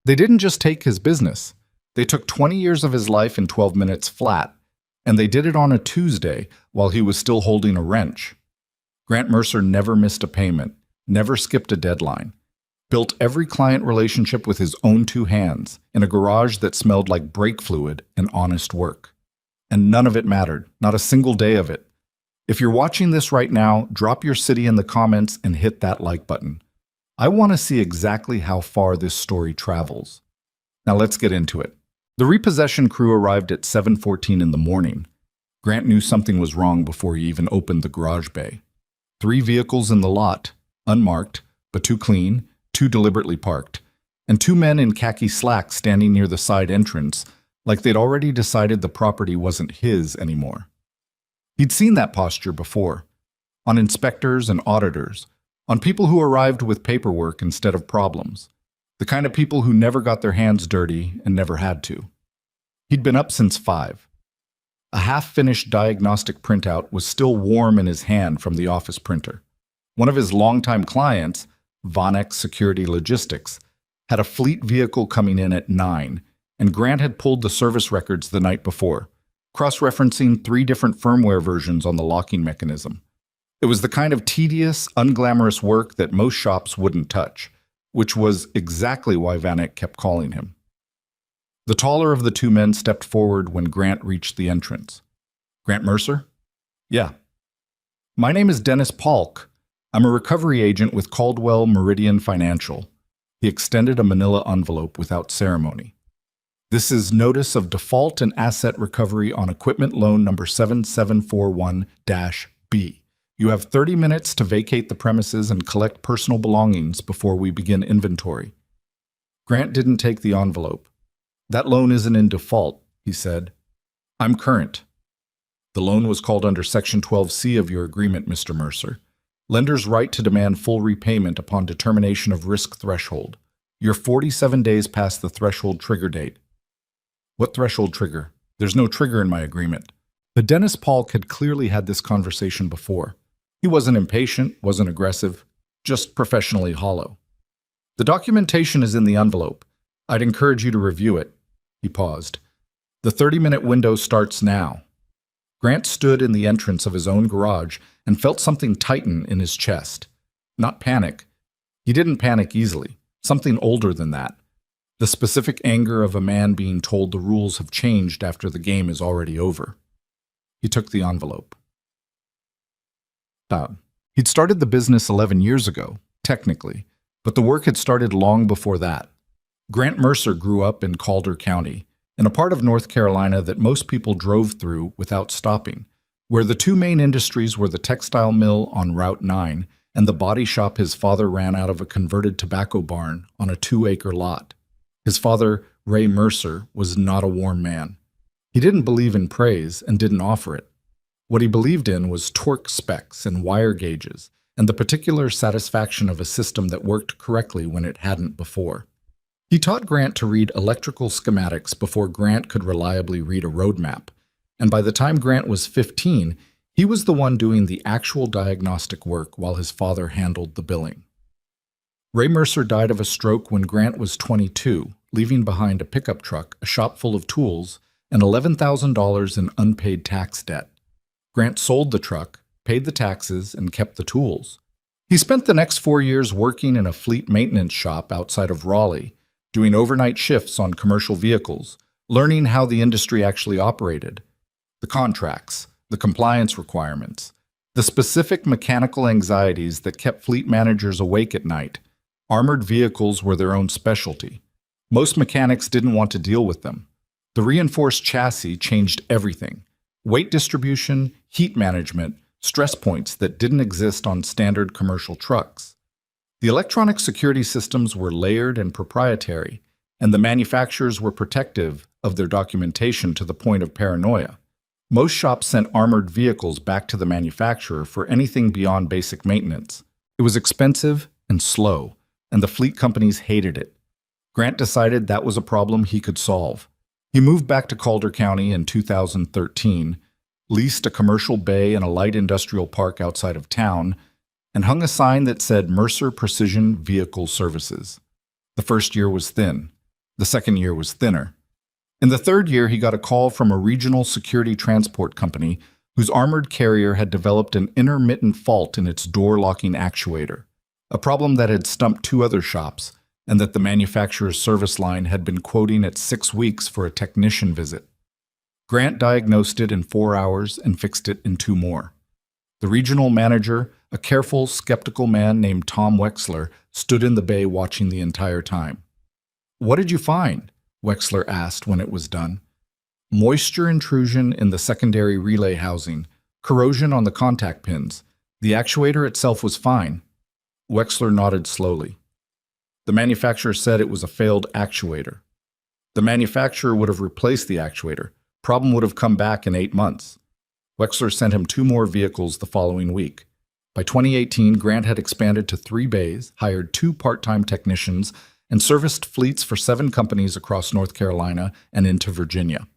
They didn't just take his business. They took 20 years of his life in 12 minutes flat, and they did it on a Tuesday while he was still holding a wrench. Grant Mercer never missed a payment, never skipped a deadline, built every client relationship with his own two hands in a garage that smelled like brake fluid and honest work. And none of it mattered, not a single day of it. If you're watching this right now, drop your city in the comments and hit that like button. I want to see exactly how far this story travels. Now let's get into it. The repossession crew arrived at 7:14 in the morning. Grant knew something was wrong before he even opened the garage bay. 3 vehicles in the lot, unmarked, but too clean, too deliberately parked, and 2 men in khaki slacks standing near the side entrance, like they'd already decided the property wasn't his anymore. He'd seen that posture before, on inspectors and auditors, on people who arrived with paperwork instead of problems, the kind of people who never got their hands dirty and never had to. He'd been up since 5. A half-finished diagnostic printout was still warm in his hand from the office printer. One of his longtime clients, Vonex Security Logistics, had a fleet vehicle coming in at 9, and Grant had pulled the service records the night before, cross-referencing 3 different firmware versions on the locking mechanism. It was the kind of tedious, unglamorous work that most shops wouldn't touch, which was exactly why Vanek kept calling him. The taller of the 2 men stepped forward when Grant reached the entrance. "Grant Mercer?" "Yeah." "My name is Dennis Polk. I'm a recovery agent with Caldwell Meridian Financial." He extended a manila envelope without ceremony. "This is Notice of Default and Asset Recovery on Equipment Loan number 7741-B. You have 30 minutes to vacate the premises and collect personal belongings before we begin inventory." Grant didn't take the envelope. "That loan isn't in default," he said. "I'm current." "The loan was called under Section 12C of your agreement, Mr. Mercer. Lender's right to demand full repayment upon determination of risk threshold. You're 47 days past the threshold trigger date." "What threshold trigger? There's no trigger in my agreement." But Dennis Polk had clearly had this conversation before. He wasn't impatient, wasn't aggressive, just professionally hollow. "The documentation is in the envelope. I'd encourage you to review it." He paused. "The 30-minute window starts now." Grant stood in the entrance of his own garage and felt something tighten in his chest. Not panic. He didn't panic easily. Something older than that. The specific anger of a man being told the rules have changed after the game is already over. He took the envelope. He'd started the business 11 years ago, technically, but the work had started long before that. Grant Mercer grew up in Calder County, in a part of North Carolina that most people drove through without stopping, where the 2 main industries were the textile mill on Route 9 and the body shop his father ran out of a converted tobacco barn on a 2-acre lot. His father, Ray Mercer, was not a warm man. He didn't believe in praise and didn't offer it. What he believed in was torque specs and wire gauges, and the particular satisfaction of a system that worked correctly when it hadn't before. He taught Grant to read electrical schematics before Grant could reliably read a roadmap, and by the time Grant was 15, he was the one doing the actual diagnostic work while his father handled the billing. Ray Mercer died of a stroke when Grant was 22, leaving behind a pickup truck, a shop full of tools, and $11,000 in unpaid tax debt. Grant sold the truck, paid the taxes, and kept the tools. He spent the next 4 years working in a fleet maintenance shop outside of Raleigh, doing overnight shifts on commercial vehicles, learning how the industry actually operated, the contracts, the compliance requirements, the specific mechanical anxieties that kept fleet managers awake at night. Armored vehicles were their own specialty. Most mechanics didn't want to deal with them. The reinforced chassis changed everything. Weight distribution, heat management, stress points that didn't exist on standard commercial trucks. The electronic security systems were layered and proprietary, and the manufacturers were protective of their documentation to the point of paranoia. Most shops sent armored vehicles back to the manufacturer for anything beyond basic maintenance. It was expensive and slow, and the fleet companies hated it. Grant decided that was a problem he could solve. He moved back to Calder County in 2013, leased a commercial bay in a light industrial park outside of town, and hung a sign that said Mercer Precision Vehicle Services. The first year was thin. The second year was thinner. In the third year, he got a call from a regional security transport company whose armored carrier had developed an intermittent fault in its door-locking actuator, a problem that had stumped two other shops, and that the manufacturer's service line had been quoting at 6 weeks for a technician visit. Grant diagnosed it in 4 hours and fixed it in 2 more. The regional manager, a careful, skeptical man named Tom Wexler, stood in the bay watching the entire time. "What did you find?" Wexler asked when it was done. "Moisture intrusion in the secondary relay housing, corrosion on the contact pins. The actuator itself was fine." Wexler nodded slowly. "The manufacturer said it was a failed actuator. The manufacturer would have replaced the actuator. Problem would have come back in 8 months." Wexler sent him 2 more vehicles the following week. By 2018, Grant had expanded to 3 bays, hired 2 part-time technicians, and serviced fleets for 7 companies across North Carolina and into Virginia.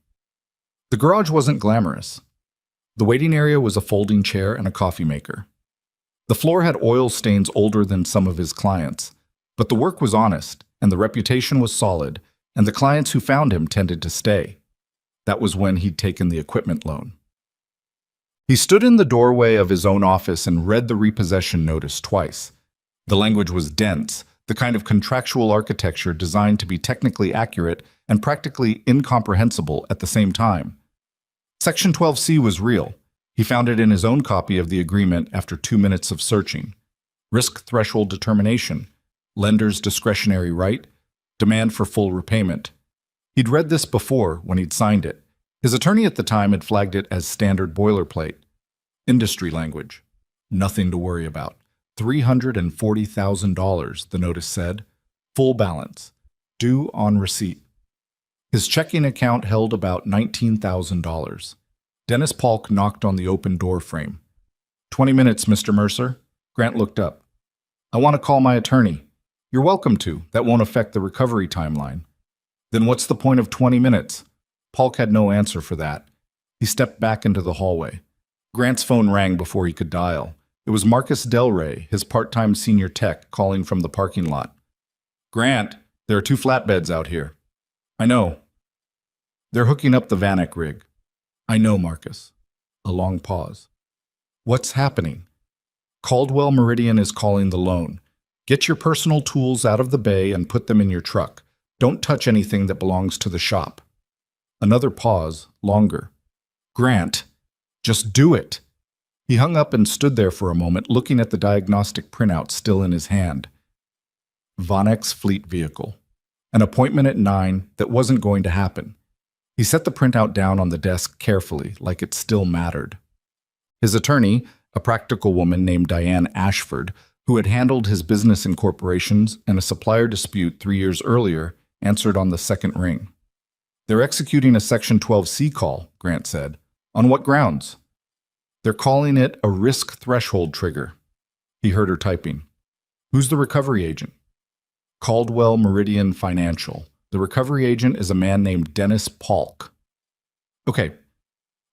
The garage wasn't glamorous. The waiting area was a folding chair and a coffee maker. The floor had oil stains older than some of his clients, but the work was honest, and the reputation was solid, and the clients who found him tended to stay. That was when he'd taken the equipment loan. He stood in the doorway of his own office and read the repossession notice twice. The language was dense, the kind of contractual architecture designed to be technically accurate and practically incomprehensible at the same time. Section 12C was real. He found it in his own copy of the agreement after 2 minutes of searching. Risk threshold determination, lender's discretionary right, demand for full repayment. He'd read this before when he'd signed it. His attorney at the time had flagged it as standard boilerplate. Industry language. Nothing to worry about. $340,000, the notice said. Full balance. Due on receipt. His checking account held about $19,000. Dennis Polk knocked on the open door frame. 20 minutes, Mr. Mercer." Grant looked up. "I want to call my attorney." "You're welcome to. That won't affect the recovery timeline." "Then what's the point of 20 minutes? Polk had no answer for that. He stepped back into the hallway. Grant's phone rang before he could dial. It was Marcus Delray, his part-time senior tech, calling from the parking lot. "Grant, there are 2 flatbeds out here." "I know." "They're hooking up the Vanek rig." "I know, Marcus." A long pause. "What's happening?" "Caldwell Meridian is calling the loan. Get your personal tools out of the bay and put them in your truck. Don't touch anything that belongs to the shop." Another pause, longer. "Grant, just do it." He hung up and stood there for a moment, looking at the diagnostic printout still in his hand. Vanek's fleet vehicle. An appointment at 9 that wasn't going to happen. He set the printout down on the desk carefully, like it still mattered. His attorney, a practical woman named Diane Ashford, who had handled his business incorporations and a supplier dispute 3 years earlier, answered on the second ring. "They're executing a Section 12C call," Grant said. "On what grounds?" "They're calling it a risk threshold trigger." He heard her typing. "Who's the recovery agent?" "Caldwell Meridian Financial. The recovery agent is a man named Dennis Polk." "Okay.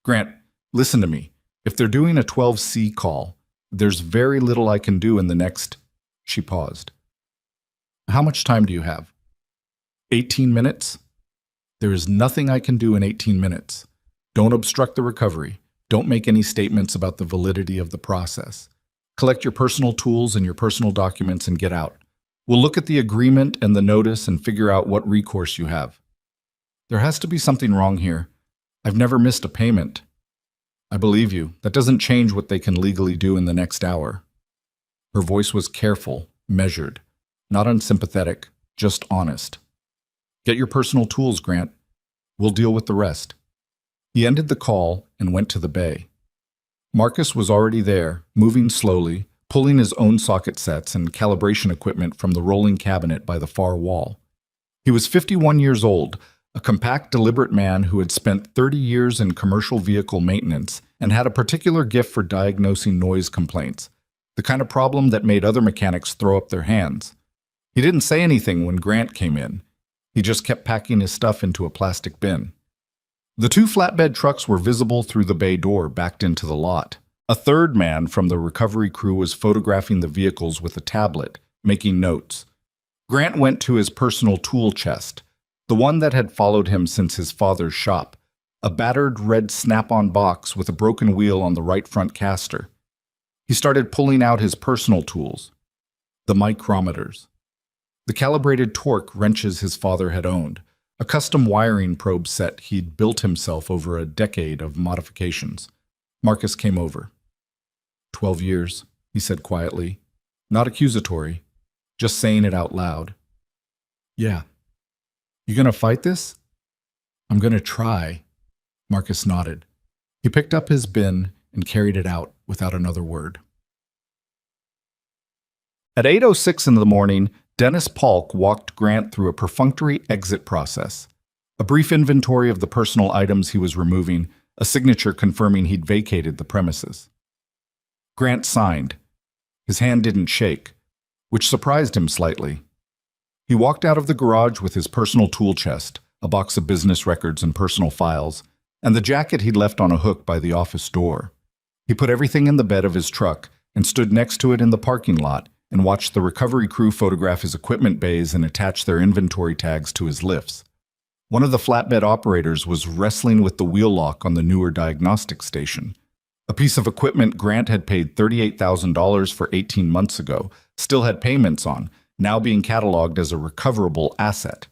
Grant, listen to me. If they're doing a 12C call, there's very little I can do in the next..." She paused. "How much time do you have?" 18 minutes? "There is nothing I can do in 18 minutes. Don't obstruct the recovery. Don't make any statements about the validity of the process. Collect your personal tools and your personal documents and get out. We'll look at the agreement and the notice and figure out what recourse you have." "There has to be something wrong here. I've never missed a payment." "I believe you. That doesn't change what they can legally do in the next hour." Her voice was careful, measured, not unsympathetic, just honest. "Get your personal tools, Grant. We'll deal with the rest." He ended the call and went to the bay. Marcus was already there, moving slowly, pulling his own socket sets and calibration equipment from the rolling cabinet by the far wall. He was 51 years old, a compact, deliberate man who had spent 30 years in commercial vehicle maintenance and had a particular gift for diagnosing noise complaints, the kind of problem that made other mechanics throw up their hands. He didn't say anything when Grant came in. He just kept packing his stuff into a plastic bin. The 2 flatbed trucks were visible through the bay door backed into the lot. A third man from the recovery crew was photographing the vehicles with a tablet, making notes. Grant went to his personal tool chest, the one that had followed him since his father's shop, a battered red snap-on box with a broken wheel on the right front caster. He started pulling out his personal tools, the micrometers, the calibrated torque wrenches his father had owned, a custom wiring probe set he'd built himself over a decade of modifications. Marcus came over. 12 years, he said quietly, not accusatory, just saying it out loud. Yeah. You gonna fight this? I'm gonna try. Marcus nodded. He picked up his bin and carried it out without another word. At 8:06 in the morning, Dennis Polk walked Grant through a perfunctory exit process. A brief inventory of the personal items he was removing, a signature confirming he'd vacated the premises. Grant signed. His hand didn't shake, which surprised him slightly. He walked out of the garage with his personal tool chest, a box of business records and personal files, and the jacket he'd left on a hook by the office door. He put everything in the bed of his truck and stood next to it in the parking lot and watched the recovery crew photograph his equipment bays and attach their inventory tags to his lifts. One of the flatbed operators was wrestling with the wheel lock on the newer diagnostic station. A piece of equipment Grant had paid $38,000 for 18 months ago, still had payments on, now being cataloged as a recoverable asset.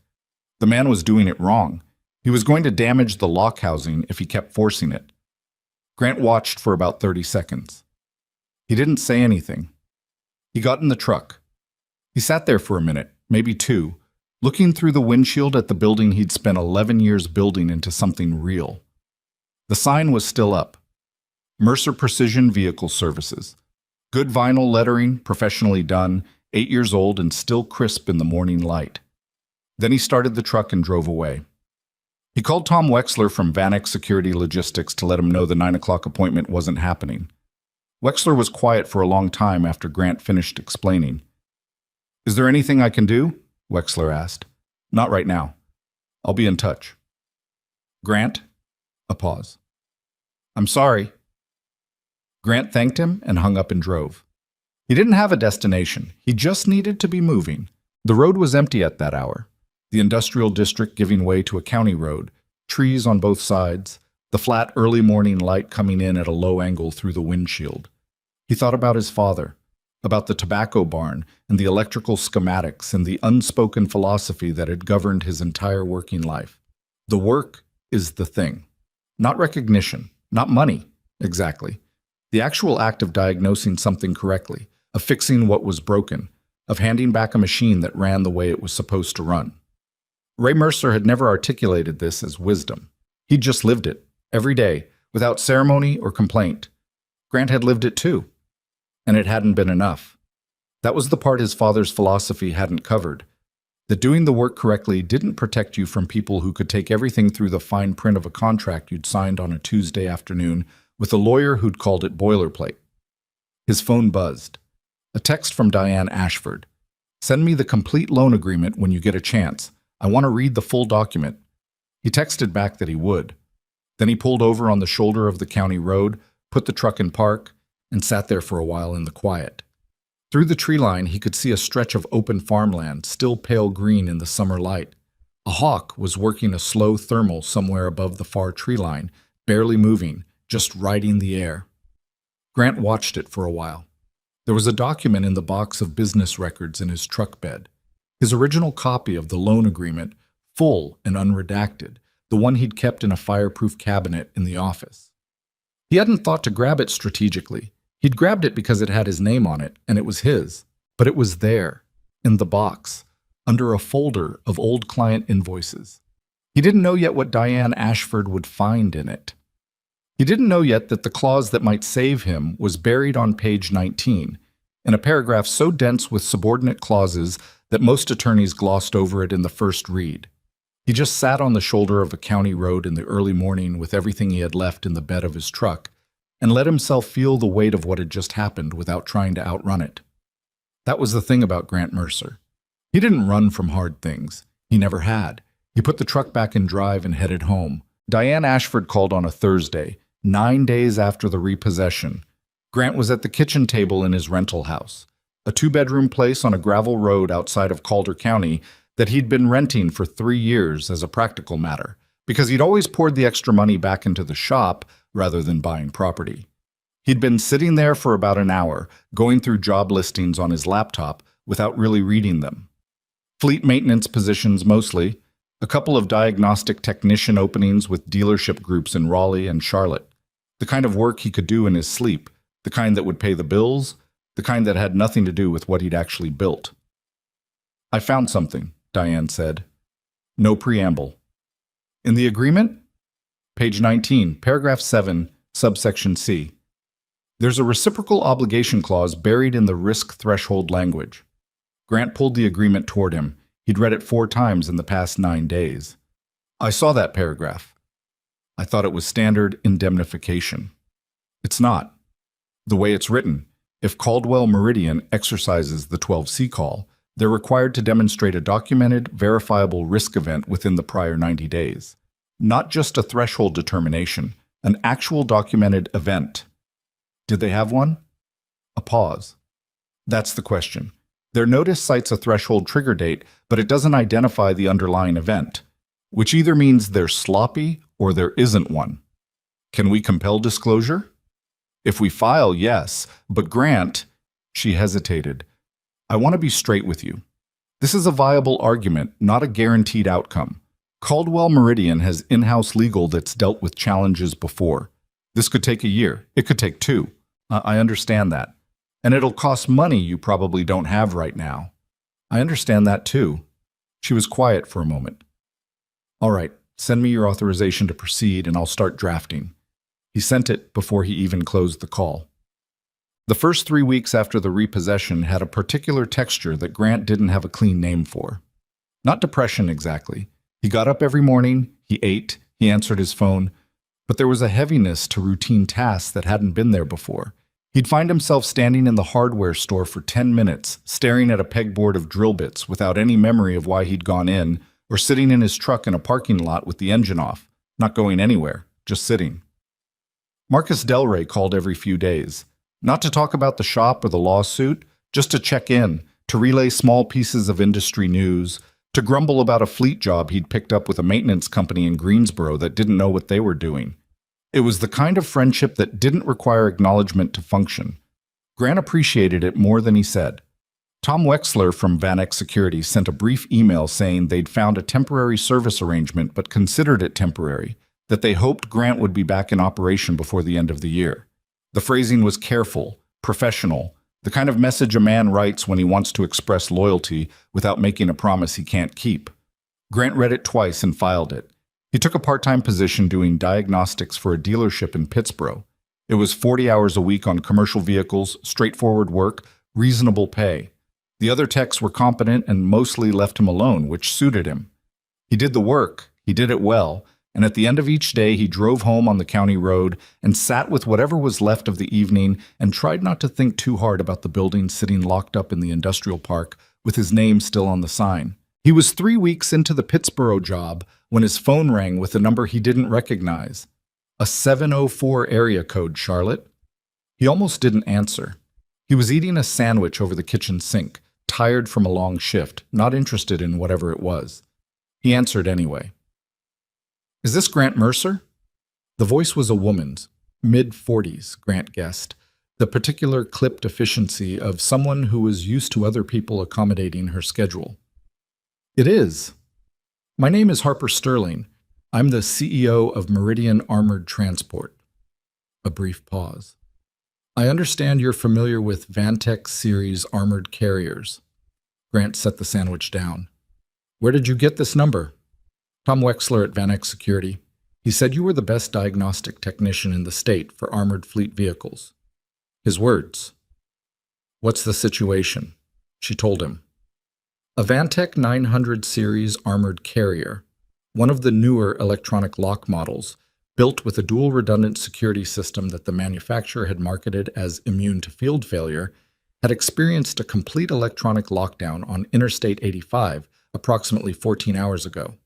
The man was doing it wrong. He was going to damage the lock housing if he kept forcing it. Grant watched for about 30 seconds. He didn't say anything. He got in the truck. He sat there for a minute, maybe two, looking through the windshield at the building he'd spent 11 years building into something real. The sign was still up. Mercer Precision Vehicle Services. Good vinyl lettering, professionally done, 8 years old and still crisp in the morning light. Then he started the truck and drove away. He called Tom Wexler from Vanek Security Logistics to let him know the 9 o'clock appointment wasn't happening. Wexler was quiet for a long time after Grant finished explaining. Is there anything I can do? Wexler asked. Not right now. I'll be in touch. Grant? A pause. I'm sorry. Grant thanked him and hung up and drove. He didn't have a destination. He just needed to be moving. The road was empty at that hour. The industrial district giving way to a county road, trees on both sides, the flat early morning light coming in at a low angle through the windshield. He thought about his father, about the tobacco barn and the electrical schematics and the unspoken philosophy that had governed his entire working life. The work is the thing. Not recognition, not money, exactly. The actual act of diagnosing something correctly, of fixing what was broken, of handing back a machine that ran the way it was supposed to run. Ray Mercer had never articulated this as wisdom. He'd just lived it, every day, without ceremony or complaint. Grant had lived it too, and it hadn't been enough. That was the part his father's philosophy hadn't covered, that doing the work correctly didn't protect you from people who could take everything through the fine print of a contract you'd signed on a Tuesday afternoon with a lawyer who'd called it boilerplate. His phone buzzed. A text from Diane Ashford. Send me the complete loan agreement when you get a chance. I want to read the full document. He texted back that he would. Then he pulled over on the shoulder of the county road, put the truck in park, and sat there for a while in the quiet. Through the tree line, he could see a stretch of open farmland, still pale green in the summer light. A hawk was working a slow thermal somewhere above the far tree line, barely moving, just riding the air. Grant watched it for a while. There was a document in the box of business records in his truck bed. His original copy of the loan agreement, full and unredacted, the one he'd kept in a fireproof cabinet in the office. He hadn't thought to grab it strategically. He'd grabbed it because it had his name on it, and it was his. But it was there, in the box, under a folder of old client invoices. He didn't know yet what Diane Ashford would find in it. He didn't know yet that the clause that might save him was buried on page 19, in a paragraph so dense with subordinate clauses that most attorneys glossed over it in the first read. He just sat on the shoulder of a county road in the early morning with everything he had left in the bed of his truck, and let himself feel the weight of what had just happened without trying to outrun it. That was the thing about Grant Mercer. He didn't run from hard things. He never had. He put the truck back in drive and headed home. Diane Ashford called on a Thursday, 9 days after the repossession. Grant was at the kitchen table in his rental house, a 2-bedroom place on a gravel road outside of Calder County that he'd been renting for 3 years as a practical matter, because he'd always poured the extra money back into the shop rather than buying property. He'd been sitting there for about an hour, going through job listings on his laptop without really reading them. Fleet maintenance positions mostly, a couple of diagnostic technician openings with dealership groups in Raleigh and Charlotte. The kind of work he could do in his sleep, the kind that would pay the bills, the kind that had nothing to do with what he'd actually built. "I found something," Diane said. No preamble. "In the agreement?" Page 19, paragraph 7, subsection C. There's a reciprocal obligation clause buried in the risk threshold language. Grant pulled the agreement toward him. He'd read it 4 times in the past 9 days. "I saw that paragraph. I thought it was standard indemnification." "It's not. The way it's written, if Caldwell Meridian exercises the 12C call, they're required to demonstrate a documented, verifiable risk event within the prior 90 days. Not just a threshold determination, an actual documented event. Did they have one?" A pause. "That's the question. Their notice cites a threshold trigger date, but it doesn't identify the underlying event, which either means they're sloppy or there isn't one. Can we compel disclosure?" "If we file, yes, but Grant—" She hesitated. "I want to be straight with you. This is a viable argument, not a guaranteed outcome. Caldwell Meridian has in-house legal that's dealt with challenges before. This could take a year. It could take 2. I understand that. And it'll cost money you probably don't have right now." "I understand that too." She was quiet for a moment. "All right, send me your authorization to proceed and I'll start drafting." He sent it before he even closed the call. The first 3 weeks after the repossession had a particular texture that Grant didn't have a clean name for. Not depression exactly. He got up every morning, he ate, he answered his phone, but there was a heaviness to routine tasks that hadn't been there before. He'd find himself standing in the hardware store for 10 minutes, staring at a pegboard of drill bits without any memory of why he'd gone in, or sitting in his truck in a parking lot with the engine off, not going anywhere, just sitting. Marcus Delray called every few days, not to talk about the shop or the lawsuit, just to check in, to relay small pieces of industry news, to grumble about a fleet job he'd picked up with a maintenance company in Greensboro that didn't know what they were doing. It was the kind of friendship that didn't require acknowledgement to function. Grant appreciated it more than he said. Tom Wexler from Vanex Security sent a brief email saying they'd found a temporary service arrangement but considered it temporary, that they hoped Grant would be back in operation before the end of the year. The phrasing was careful, professional, the kind of message a man writes when he wants to express loyalty without making a promise he can't keep. Grant read it twice and filed it. He took a part-time position doing diagnostics for a dealership in Pittsburgh. It was 40 hours a week on commercial vehicles, straightforward work, reasonable pay. The other techs were competent and mostly left him alone, which suited him. He did the work, he did it well, and at the end of each day he drove home on the county road and sat with whatever was left of the evening and tried not to think too hard about the building sitting locked up in the industrial park with his name still on the sign. He was 3 weeks into the Pittsburgh job when his phone rang with a number he didn't recognize. A 704 area code, Charlotte. He almost didn't answer. He was eating a sandwich over the kitchen sink, tired from a long shift, not interested in whatever it was. He answered anyway. "Is this Grant Mercer?" The voice was a woman's, mid-40s, Grant guessed, the particular clipped efficiency of someone who was used to other people accommodating her schedule. "It is. My name is Harper Sterling. I'm the CEO of Meridian Armored Transport." A brief pause. "I understand you're familiar with Vantex series armored carriers." Grant set the sandwich down. "Where did you get this number?" "Tom Wexler at Vanex Security. He said you were the best diagnostic technician in the state for armored fleet vehicles." His words. "What's the situation?" She told him. A Vantec 900 series armored carrier, one of the newer electronic lock models, built with a dual redundant security system that the manufacturer had marketed as immune to field failure, had experienced a complete electronic lockdown on Interstate 85 approximately 14 hours ago.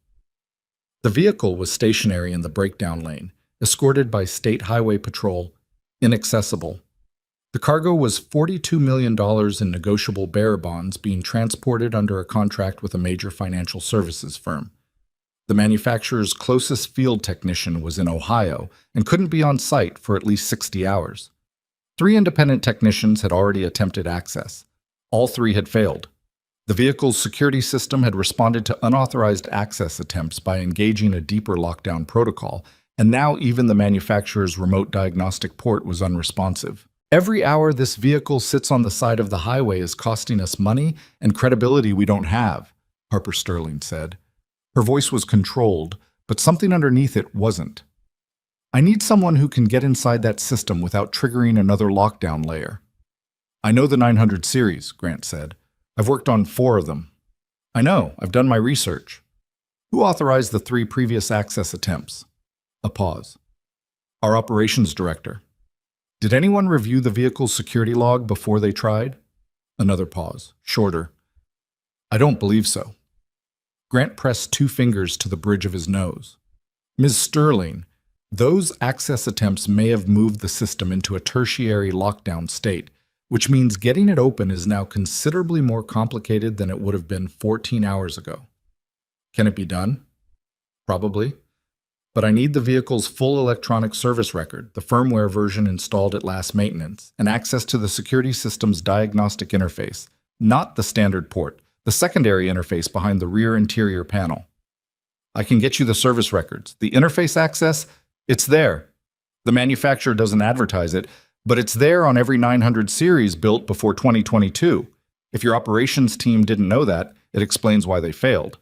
The vehicle was stationary in the breakdown lane, escorted by State Highway Patrol, inaccessible. The cargo was $42 million in negotiable bearer bonds being transported under a contract with a major financial services firm. The manufacturer's closest field technician was in Ohio and couldn't be on site for at least 60 hours. 3 independent technicians had already attempted access. All 3 had failed. The vehicle's security system had responded to unauthorized access attempts by engaging a deeper lockdown protocol, and now even the manufacturer's remote diagnostic port was unresponsive. Every hour this vehicle sits on the side of the highway is costing us money and credibility we don't have, Harper Sterling said. Her voice was controlled, but something underneath it wasn't. I need someone who can get inside that system without triggering another lockdown layer. I know the 900 series, Grant said. I've worked on 4 of them. I know, I've done my research. Who authorized the 3 previous access attempts? A pause. Our operations director. Did anyone review the vehicle's security log before they tried? Another pause, shorter. I don't believe so. Grant pressed 2 fingers to the bridge of his nose. Ms. Sterling, those access attempts may have moved the system into a tertiary lockdown state, which means getting it open is now considerably more complicated than it would have been 14 hours ago. Can it be done? Probably. But I need the vehicle's full electronic service record, the firmware version installed at last maintenance, and access to the security system's diagnostic interface, not the standard port, the secondary interface behind the rear interior panel. I can get you the service records. The interface access, it's there. The manufacturer doesn't advertise it, but it's there on every 900 series built before 2022. If your operations team didn't know that, it explains why they failed.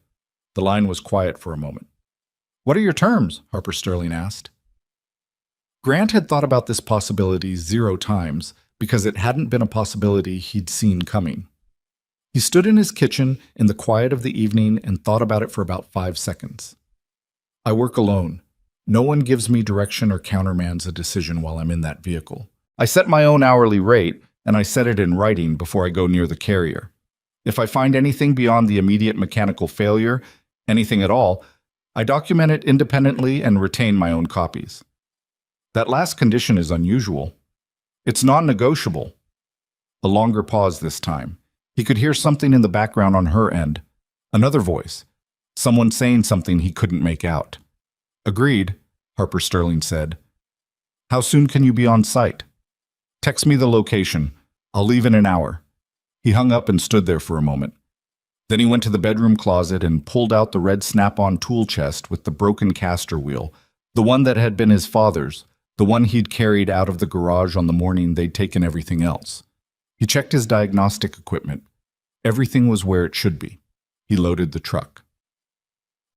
The line was quiet for a moment. What are your terms? Harper Sterling asked. Grant had thought about this possibility 0 times because it hadn't been a possibility he'd seen coming. He stood in his kitchen in the quiet of the evening and thought about it for about 5 seconds. I work alone. No one gives me direction or countermands a decision while I'm in that vehicle. I set my own hourly rate, and I set it in writing before I go near the carrier. If I find anything beyond the immediate mechanical failure, anything at all, I document it independently and retain my own copies. That last condition is unusual. It's non-negotiable. A longer pause this time. He could hear something in the background on her end. Another voice. Someone saying something he couldn't make out. Agreed, Harper Sterling said. How soon can you be on site? Text me the location. I'll leave in an hour. He hung up and stood there for a moment. Then he went to the bedroom closet and pulled out the red snap-on tool chest with the broken caster wheel, the one that had been his father's, the one he'd carried out of the garage on the morning they'd taken everything else. He checked his diagnostic equipment. Everything was where it should be. He loaded the truck.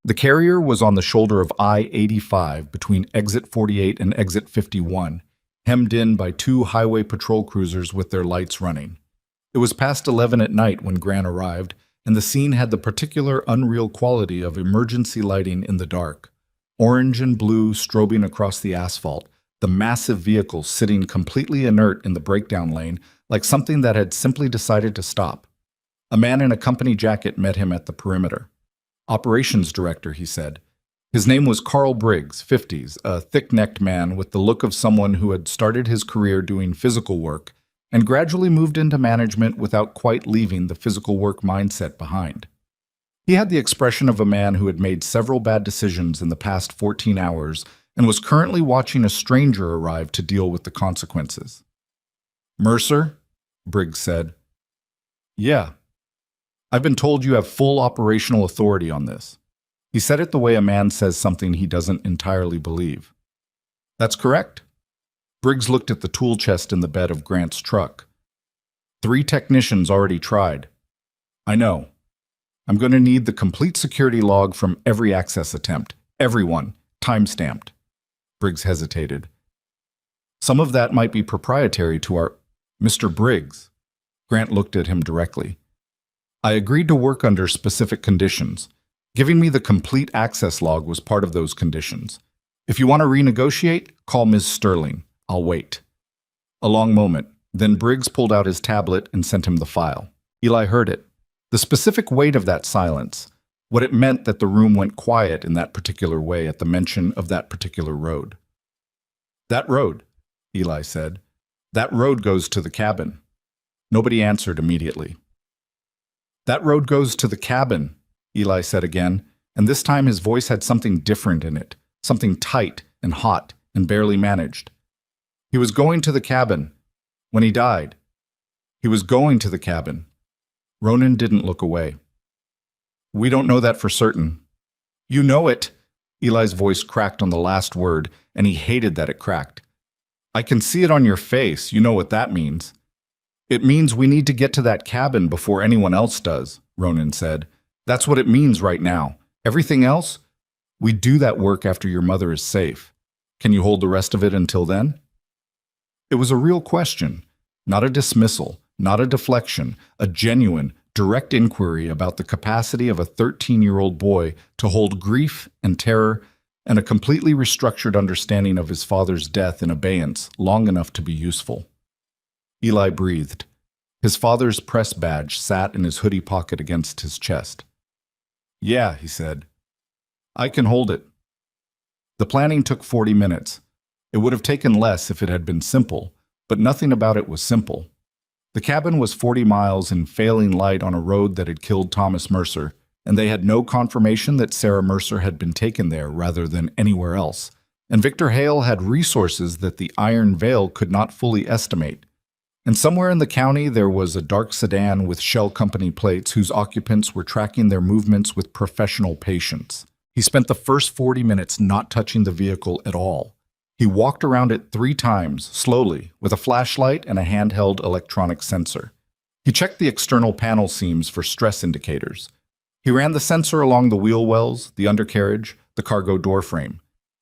The carrier was on the shoulder of I-85 between exit 48 and exit 51, hemmed in by 2 highway patrol cruisers with their lights running. It was past 11 at night when Grant arrived, and the scene had the particular unreal quality of emergency lighting in the dark. Orange and blue strobing across the asphalt, the massive vehicle sitting completely inert in the breakdown lane like something that had simply decided to stop. A man in a company jacket met him at the perimeter. Operations director, he said. His name was Carl Briggs, 50s, a thick-necked man with the look of someone who had started his career doing physical work and gradually moved into management without quite leaving the physical work mindset behind. He had the expression of a man who had made several bad decisions in the past 14 hours and was currently watching a stranger arrive to deal with the consequences. Mercer? Briggs said. Yeah. I've been told you have full operational authority on this. He said it the way a man says something he doesn't entirely believe. That's correct. Briggs looked at the tool chest in the bed of Grant's truck. 3 technicians already tried. I know. I'm going to need the complete security log from every access attempt. Everyone. Time-stamped. Briggs hesitated. Some of that might be proprietary to our... Mr. Briggs. Grant looked at him directly. I agreed to work under specific conditions. Giving me the complete access log was part of those conditions. If you want to renegotiate, call Ms. Sterling. I'll wait. A long moment. Then Briggs pulled out his tablet and sent him the file. Eli heard it. The specific weight of that silence, what it meant that the room went quiet in that particular way at the mention of that particular road. That road, Eli said. That road goes to the cabin. Nobody answered immediately. That road goes to the cabin, Eli said again, and this time his voice had something different in it, something tight and hot and barely managed. He was going to the cabin. When he died. He was going to the cabin. Ronan didn't look away. We don't know that for certain. You know it. Eli's voice cracked on the last word, and he hated that it cracked. I can see it on your face. You know what that means. It means we need to get to that cabin before anyone else does, Ronan said. That's what it means right now. Everything else? We do that work after your mother is safe. Can you hold the rest of it until then? It was a real question, not a dismissal, not a deflection, a genuine, direct inquiry about the capacity of a 13-year-old boy to hold grief and terror and a completely restructured understanding of his father's death in abeyance long enough to be useful. Eli breathed. His father's press badge sat in his hoodie pocket against his chest. Yeah, he said. I can hold it. The planning took 40 minutes. It would have taken less if it had been simple, but nothing about it was simple. The cabin was 40 miles in failing light on a road that had killed Thomas Mercer, and they had no confirmation that Sarah Mercer had been taken there rather than anywhere else. And Victor Hale had resources that the Iron Veil could not fully estimate. And somewhere in the county there was a dark sedan with Shell Company plates whose occupants were tracking their movements with professional patience. He spent the first 40 minutes not touching the vehicle at all. He walked around it 3 times, slowly, with a flashlight and a handheld electronic sensor. He checked the external panel seams for stress indicators. He ran the sensor along the wheel wells, the undercarriage, the cargo door frame.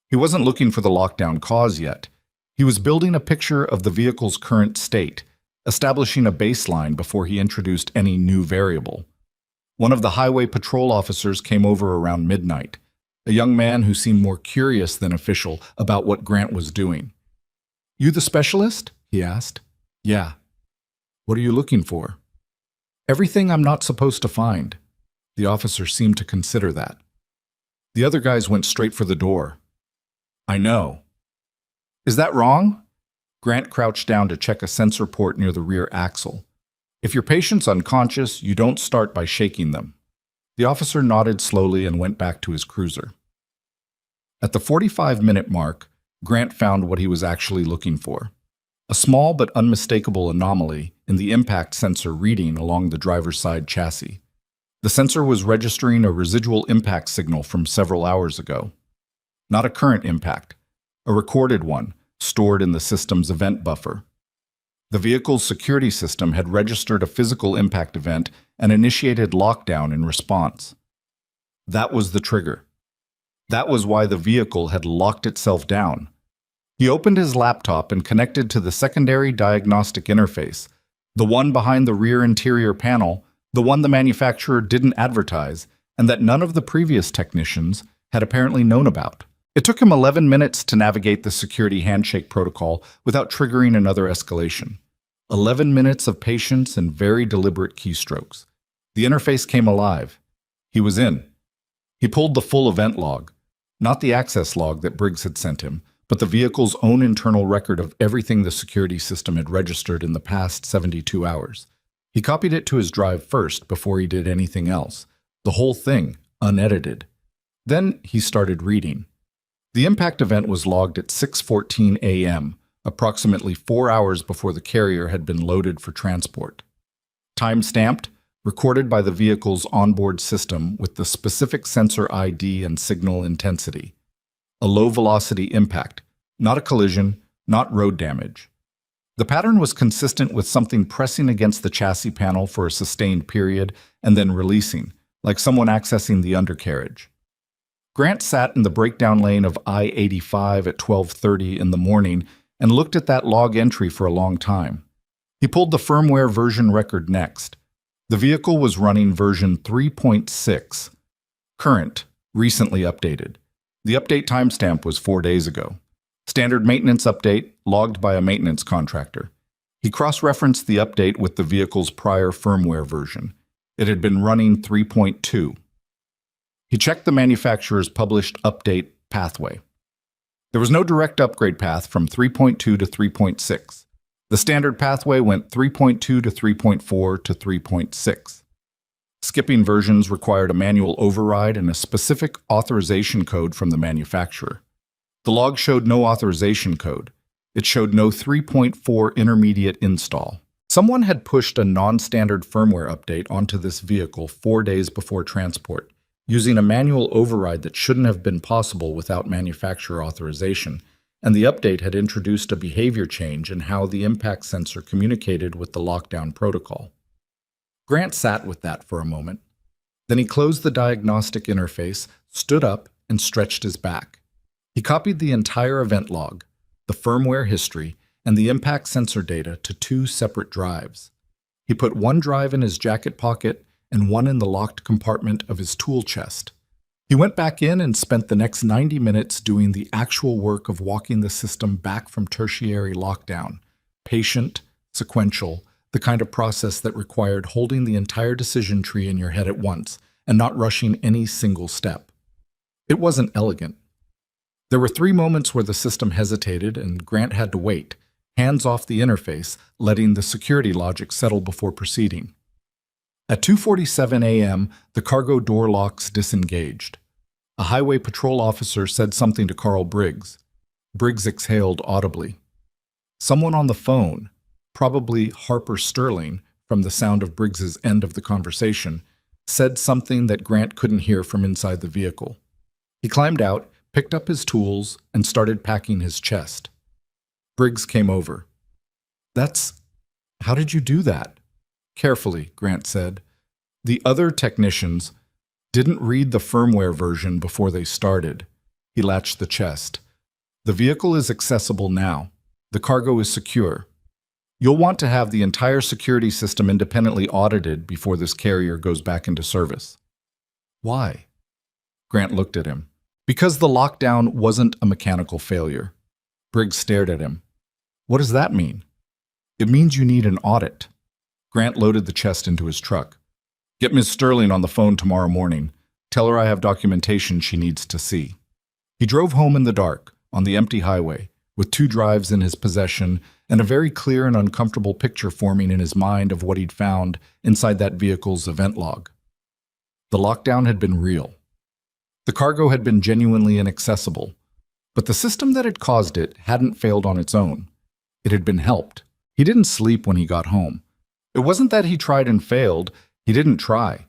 He wasn't looking for the lockdown cause yet. He was building a picture of the vehicle's current state, establishing a baseline before he introduced any new variable. One of the highway patrol officers came over around midnight. A young man who seemed more curious than official about what Grant was doing. You the specialist? He asked. Yeah. What are you looking for? Everything I'm not supposed to find. The officer seemed to consider that. The other guys went straight for the door. I know. Is that wrong? Grant crouched down to check a sensor port near the rear axle. If your patient's unconscious, you don't start by shaking them. The officer nodded slowly and went back to his cruiser. At the 45-minute mark, Grant found what he was actually looking for. A small but unmistakable anomaly in the impact sensor reading along the driver's side chassis. The sensor was registering a residual impact signal from several hours ago. Not a current impact, a recorded one, stored in the system's event buffer. The vehicle's security system had registered a physical impact event and initiated lockdown in response. That was the trigger. That was why the vehicle had locked itself down. He opened his laptop and connected to the secondary diagnostic interface, the one behind the rear interior panel, the one the manufacturer didn't advertise, and that none of the previous technicians had apparently known about. It took him 11 minutes to navigate the security handshake protocol without triggering another escalation. 11 minutes of patience and very deliberate keystrokes. The interface came alive. He was in. He pulled the full event log, not the access log that Briggs had sent him, but the vehicle's own internal record of everything the security system had registered in the past 72 hours. He copied it to his drive first before he did anything else, the whole thing, unedited. Then he started reading. The impact event was logged at 6:14 a.m., approximately 4 hours before the carrier had been loaded for transport. Time-stamped, recorded by the vehicle's onboard system with the specific sensor ID and signal intensity. A low-velocity impact, not a collision, not road damage. The pattern was consistent with something pressing against the chassis panel for a sustained period and then releasing, like someone accessing the undercarriage. Grant sat in the breakdown lane of I-85 at 12:30 in the morning and looked at that log entry for a long time. He pulled the firmware version record next. The vehicle was running version 3.6. Current, recently updated. The update timestamp was 4 days ago. Standard maintenance update, logged by a maintenance contractor. He cross-referenced the update with the vehicle's prior firmware version. It had been running 3.2. He checked the manufacturer's published update pathway. There was no direct upgrade path from 3.2 to 3.6. The standard pathway went 3.2 to 3.4 to 3.6. Skipping versions required a manual override and a specific authorization code from the manufacturer. The log showed no authorization code. It showed no 3.4 intermediate install. Someone had pushed a non-standard firmware update onto this vehicle 4 days before transport, using a manual override that shouldn't have been possible without manufacturer authorization, and the update had introduced a behavior change in how the impact sensor communicated with the lockdown protocol. Grant sat with that for a moment. Then he closed the diagnostic interface, stood up, and stretched his back. He copied the entire event log, the firmware history, and the impact sensor data to 2 separate drives. He put one drive in his jacket pocket and one in the locked compartment of his tool chest. He went back in and spent the next 90 minutes doing the actual work of walking the system back from tertiary lockdown, patient, sequential, the kind of process that required holding the entire decision tree in your head at once and not rushing any single step. It wasn't elegant. There were 3 moments where the system hesitated and Grant had to wait, hands off the interface, letting the security logic settle before proceeding. At 2:47 a.m., the cargo door locks disengaged. A highway patrol officer said something to Carl Briggs. Briggs exhaled audibly. Someone on the phone, probably Harper Sterling, from the sound of Briggs's end of the conversation, said something that Grant couldn't hear from inside the vehicle. He climbed out, picked up his tools, and started packing his chest. Briggs came over. How did you do that? Carefully, Grant said. The other technicians didn't read the firmware version before they started. He latched the chest. The vehicle is accessible now. The cargo is secure. You'll want to have the entire security system independently audited before this carrier goes back into service. Why? Grant looked at him. Because the lockdown wasn't a mechanical failure. Briggs stared at him. What does that mean? It means you need an audit. Grant loaded the chest into his truck. Get Ms. Sterling on the phone tomorrow morning. Tell her I have documentation she needs to see. He drove home in the dark, on the empty highway, with 2 drives in his possession and a very clear and uncomfortable picture forming in his mind of what he'd found inside that vehicle's event log. The lockdown had been real. The cargo had been genuinely inaccessible, but the system that had caused it hadn't failed on its own. It had been helped. He didn't sleep when he got home. It wasn't that he tried and failed. He didn't try.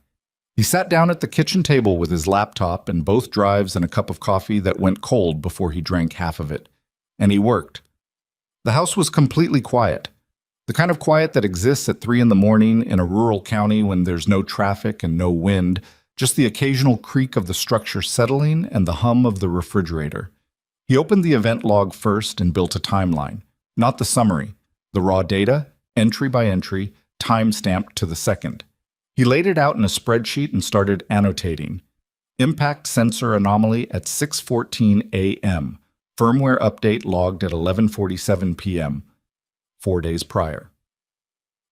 He sat down at the kitchen table with his laptop and both drives and a cup of coffee that went cold before he drank half of it. And he worked. The house was completely quiet. The kind of quiet that exists at 3 in the morning in a rural county when there's no traffic and no wind, just the occasional creak of the structure settling and the hum of the refrigerator. He opened the event log first and built a timeline, not the summary, the raw data, entry by entry, time-stamped to the second. He laid it out in a spreadsheet and started annotating. Impact sensor anomaly at 6:14 a.m. Firmware update logged at 11:47 p.m. 4 days prior.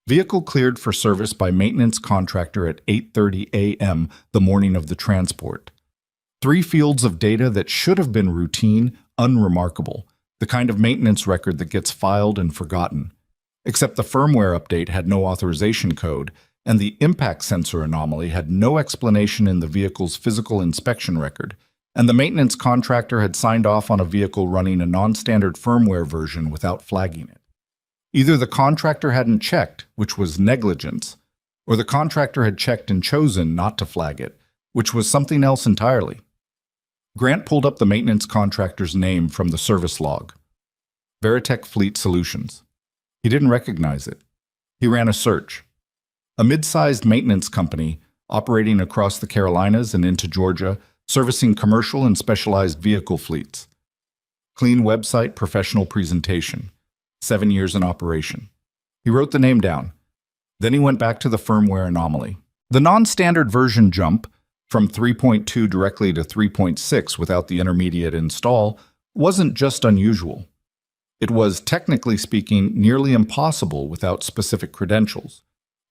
Vehicle cleared for service by maintenance contractor at 8:30 a.m. the morning of the transport. 3 fields of data that should have been routine, unremarkable, the kind of maintenance record that gets filed and forgotten. Except the firmware update had no authorization code, and the impact sensor anomaly had no explanation in the vehicle's physical inspection record, and the maintenance contractor had signed off on a vehicle running a non-standard firmware version without flagging it. Either the contractor hadn't checked, which was negligence, or the contractor had checked and chosen not to flag it, which was something else entirely. Grant pulled up the maintenance contractor's name from the service log. Veritech Fleet Solutions. He didn't recognize it. He ran a search. A mid-sized maintenance company operating across the Carolinas and into Georgia, servicing commercial and specialized vehicle fleets. Clean website, professional presentation. 7 years in operation. He wrote the name down. Then he went back to the firmware anomaly. The non-standard version jump, from 3.2 directly to 3.6 without the intermediate install, wasn't just unusual. It was, technically speaking, nearly impossible without specific credentials.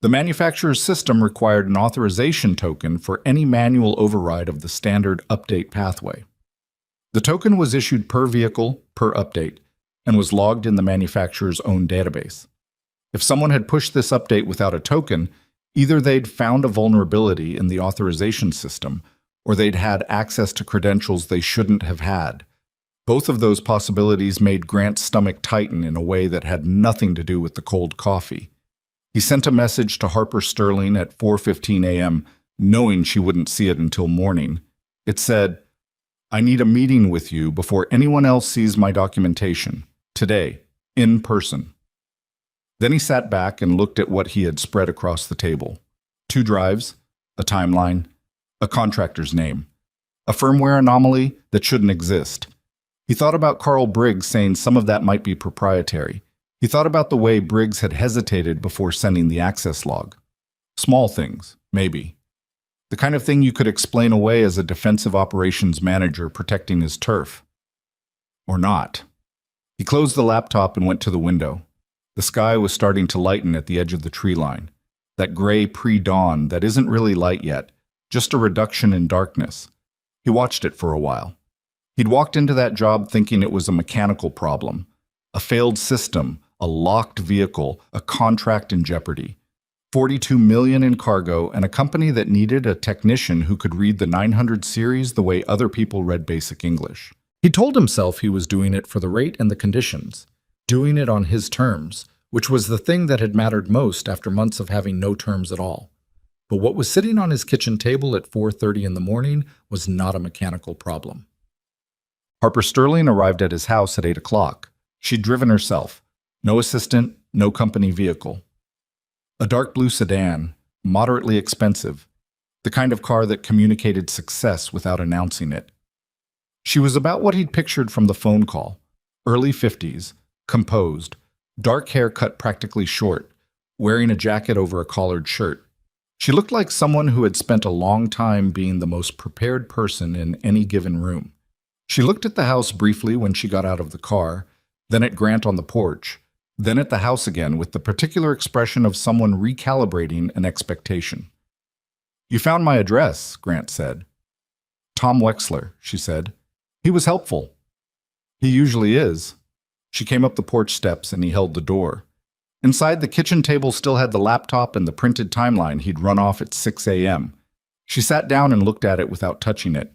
The manufacturer's system required an authorization token for any manual override of the standard update pathway. The token was issued per vehicle, per update, and was logged in the manufacturer's own database. If someone had pushed this update without a token, either they'd found a vulnerability in the authorization system, or they'd had access to credentials they shouldn't have had. Both of those possibilities made Grant's stomach tighten in a way that had nothing to do with the cold coffee. He sent a message to Harper Sterling at 4:15 a.m., knowing she wouldn't see it until morning. It said, "I need a meeting with you before anyone else sees my documentation. Today, in person." Then he sat back and looked at what he had spread across the table. 2 drives, a timeline, a contractor's name, a firmware anomaly that shouldn't exist. He thought about Carl Briggs saying some of that might be proprietary. He thought about the way Briggs had hesitated before sending the access log. Small things, maybe. The kind of thing you could explain away as a defensive operations manager protecting his turf. Or not. He closed the laptop and went to the window. The sky was starting to lighten at the edge of the tree line. That gray pre-dawn that isn't really light yet, just a reduction in darkness. He watched it for a while. He'd walked into that job thinking it was a mechanical problem, a failed system, a locked vehicle, a contract in jeopardy. $42 million in cargo, and a company that needed a technician who could read the 900 series the way other people read basic English. He told himself he was doing it for the rate and the conditions, doing it on his terms, which was the thing that had mattered most after months of having no terms at all. But what was sitting on his kitchen table at 4:30 in the morning was not a mechanical problem. Harper Sterling arrived at his house at 8 o'clock. She'd driven herself. No assistant, no company vehicle. A dark blue sedan, moderately expensive, the kind of car that communicated success without announcing it. She was about what he'd pictured from the phone call. Early 50s, composed, dark hair cut practically short, wearing a jacket over a collared shirt. She looked like someone who had spent a long time being the most prepared person in any given room. She looked at the house briefly when she got out of the car, then at Grant on the porch, then at the house again with the particular expression of someone recalibrating an expectation. "You found my address," Grant said. "Tom Wexler," she said. "He was helpful." "He usually is." She came up the porch steps and he held the door. Inside, the kitchen table still had the laptop and the printed timeline he'd run off at 6 a.m. She sat down and looked at it without touching it.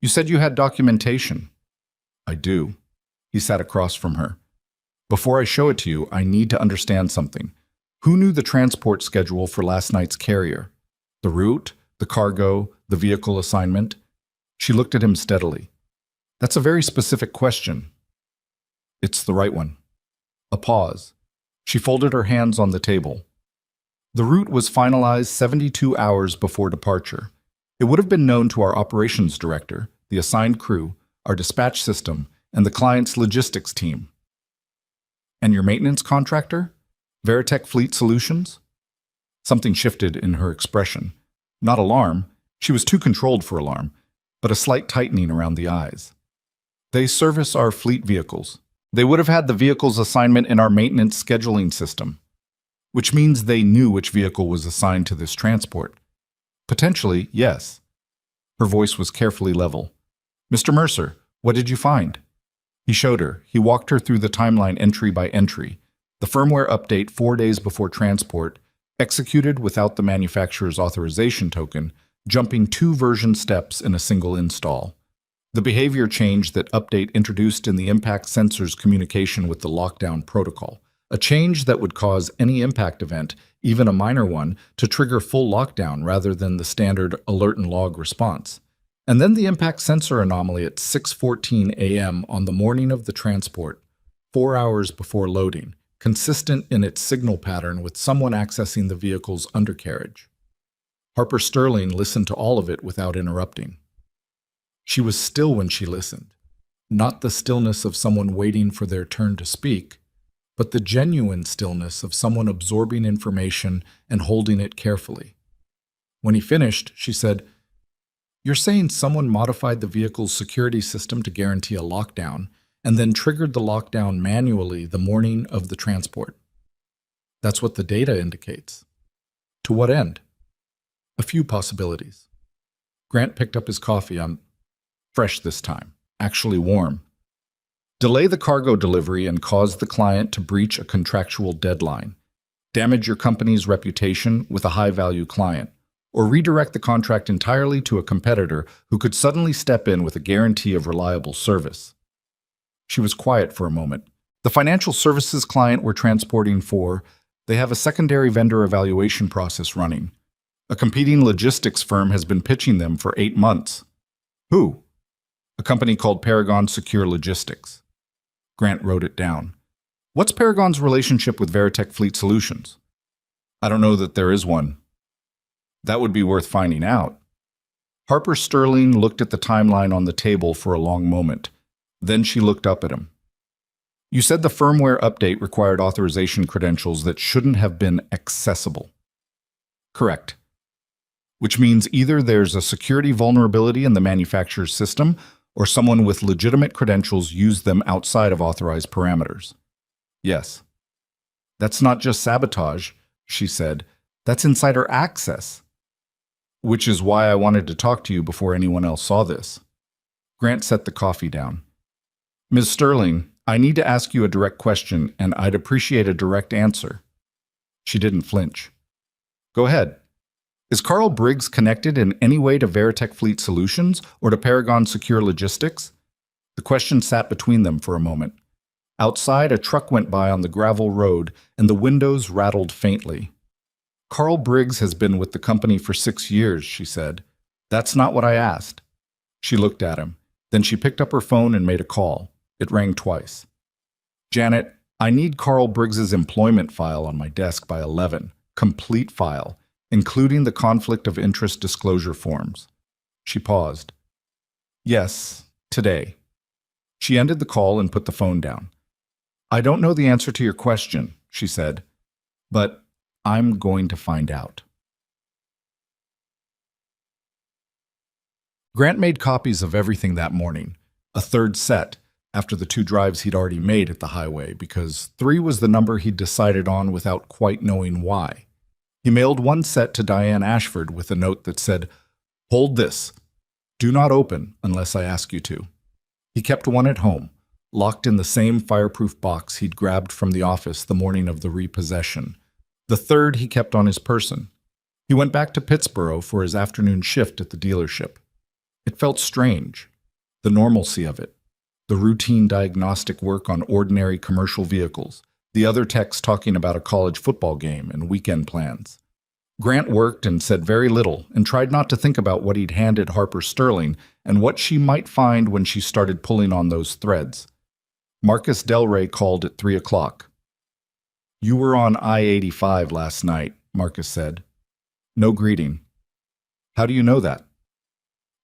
"You said you had documentation." "I do." He sat across from her. "Before I show it to you, I need to understand something. Who knew the transport schedule for last night's carrier? The route, the cargo, the vehicle assignment?" She looked at him steadily. "That's a very specific question." "It's the right one." A pause. She folded her hands on the table. The route was finalized 72 hours before departure. It would have been known to our operations director, the assigned crew, our dispatch system, and the client's logistics team. "And your maintenance contractor? Veritech Fleet Solutions?" Something shifted in her expression. Not alarm. She was too controlled for alarm, but a slight tightening around the eyes. "They service our fleet vehicles. They would have had the vehicle's assignment in our maintenance scheduling system, which means they knew which vehicle was assigned to this transport." "Potentially, yes." Her voice was carefully level. "Mr. Mercer, what did you find?" He showed her. He walked her through the timeline entry by entry. The firmware update 4 days before transport, executed without the manufacturer's authorization token, jumping 2 version steps in a single install. The behavior change that update introduced in the impact sensor's communication with the lockdown protocol. A change that would cause any impact event, even a minor one, to trigger full lockdown rather than the standard alert and log response. And then the impact sensor anomaly at 6:14 a.m. on the morning of the transport, 4 hours before loading, consistent in its signal pattern with someone accessing the vehicle's undercarriage. Harper Sterling listened to all of it without interrupting. She was still when she listened, not the stillness of someone waiting for their turn to speak, but the genuine stillness of someone absorbing information and holding it carefully. When he finished, she said, "You're saying someone modified the vehicle's security system to guarantee a lockdown and then triggered the lockdown manually the morning of the transport." "That's what the data indicates." "To what end?" "A few possibilities." Grant picked up his coffee. "I'm fresh this time, actually warm." Delay the cargo delivery and cause the client to breach a contractual deadline. Damage your company's reputation with a high-value client, or redirect the contract entirely to a competitor who could suddenly step in with a guarantee of reliable service. She was quiet for a moment. The financial services client we're transporting for, they have a secondary vendor evaluation process running. A competing logistics firm has been pitching them for 8 months. Who? A company called Paragon Secure Logistics. Grant wrote it down. What's Paragon's relationship with Veritech Fleet Solutions? I don't know that there is one. That would be worth finding out. Harper Sterling looked at the timeline on the table for a long moment. Then she looked up at him. You said the firmware update required authorization credentials that shouldn't have been accessible. Correct. Which means either there's a security vulnerability in the manufacturer's system, or someone with legitimate credentials used them outside of authorized parameters. Yes. That's not just sabotage, she said. That's insider access. Which is why I wanted to talk to you before anyone else saw this. Grant set the coffee down. Ms. Sterling, I need to ask you a direct question, and I'd appreciate a direct answer. She didn't flinch. Go ahead. Is Carl Briggs connected in any way to Veritech Fleet Solutions or to Paragon Secure Logistics? The question sat between them for a moment. Outside, a truck went by on the gravel road, and the windows rattled faintly. Carl Briggs has been with the company for 6 years, she said. That's not what I asked. She looked at him. Then she picked up her phone and made a call. It rang twice. Janet, I need Carl Briggs's employment file on my desk by 11. Complete file, including the conflict of interest disclosure forms. She paused. Yes, today. She ended the call and put the phone down. I don't know the answer to your question, she said, but I'm going to find out. Grant made copies of everything that morning, a third set, after the 2 drives he'd already made at the highway, because 3 was the number he'd decided on without quite knowing why. He mailed 1 set to Diane Ashford with a note that said, Hold this. Do not open unless I ask you to. He kept 1 at home, locked in the same fireproof box he'd grabbed from the office the morning of the repossession. The 3rd he kept on his person. He went back to Pittsburgh for his afternoon shift at the dealership. It felt strange, the normalcy of it, the routine diagnostic work on ordinary commercial vehicles, the other techs talking about a college football game and weekend plans. Grant worked and said very little and tried not to think about what he'd handed Harper Sterling and what she might find when she started pulling on those threads. Marcus Delray called at 3 o'clock. You were on I-85 last night, Marcus said. No greeting. How do you know that?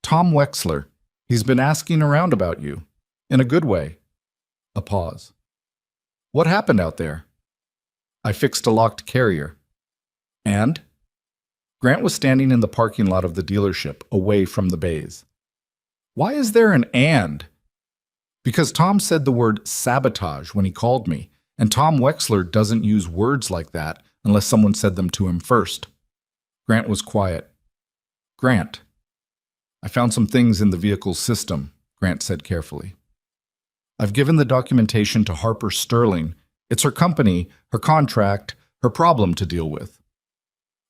Tom Wexler. He's been asking around about you. In a good way. A pause. What happened out there? I fixed a locked carrier. And? Grant was standing in the parking lot of the dealership, away from the bays. Why is there an and? Because Tom said the word sabotage when he called me, and Tom Wexler doesn't use words like that unless someone said them to him first. Grant was quiet. Grant. I found some things in the vehicle's system, Grant said carefully. I've given the documentation to Harper Sterling. It's her company, her contract, her problem to deal with.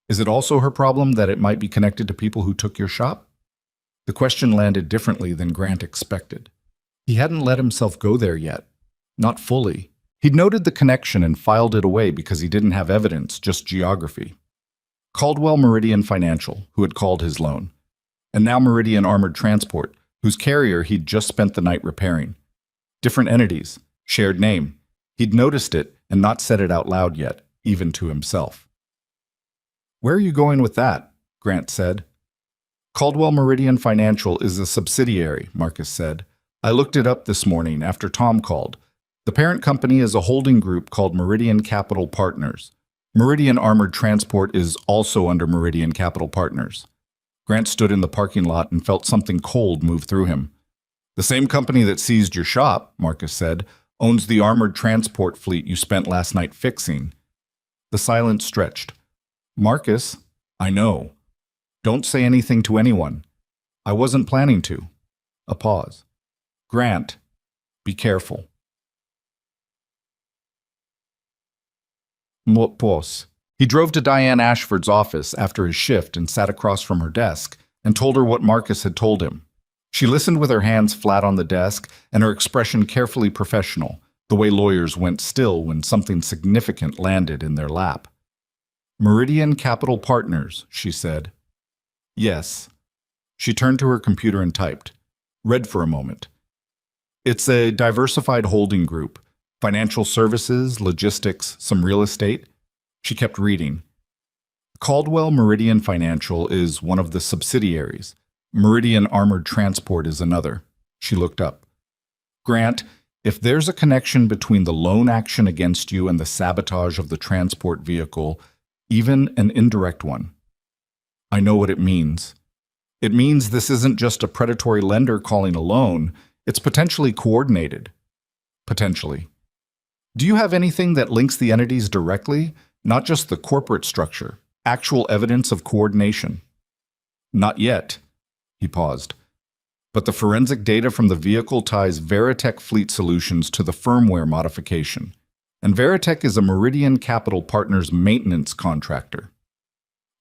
Is it also her problem that it might be connected to people who took your shop? The question landed differently than Grant expected. He hadn't let himself go there yet. Not fully. He'd noted the connection and filed it away because he didn't have evidence, just geography. Caldwell Meridian Financial, who had called his loan. And now Meridian Armored Transport, whose carrier he'd just spent the night repairing. Different entities, shared name. He'd noticed it and not said it out loud yet, even to himself. Where are you going with that? Grant said. Caldwell Meridian Financial is a subsidiary, Marcus said. I looked it up this morning after Tom called. The parent company is a holding group called Meridian Capital Partners. Meridian Armored Transport is also under Meridian Capital Partners. Grant stood in the parking lot and felt something cold move through him. The same company that seized your shop, Marcus said, owns the armored transport fleet you spent last night fixing. The silence stretched. Marcus, I know. Don't say anything to anyone. I wasn't planning to. A pause. Grant, be careful. Pause. He drove to Diane Ashford's office after his shift and sat across from her desk and told her what Marcus had told him. She listened with her hands flat on the desk and her expression carefully professional, the way lawyers went still when something significant landed in their lap. Meridian Capital Partners, she said. Yes. She turned to her computer and typed. Read for a moment. It's a diversified holding group. Financial services, logistics, some real estate. She kept reading. Caldwell Meridian Financial is one of the subsidiaries. Meridian Armored Transport is another. She looked up. Grant, if there's a connection between the loan action against you and the sabotage of the transport vehicle, even an indirect one, I know what it means. It means this isn't just a predatory lender calling a loan, it's potentially coordinated. Potentially. Do you have anything that links the entities directly, not just the corporate structure, actual evidence of coordination? Not yet. He paused. But the forensic data from the vehicle ties Veritech Fleet Solutions to the firmware modification, and Veritech is a Meridian Capital Partners maintenance contractor.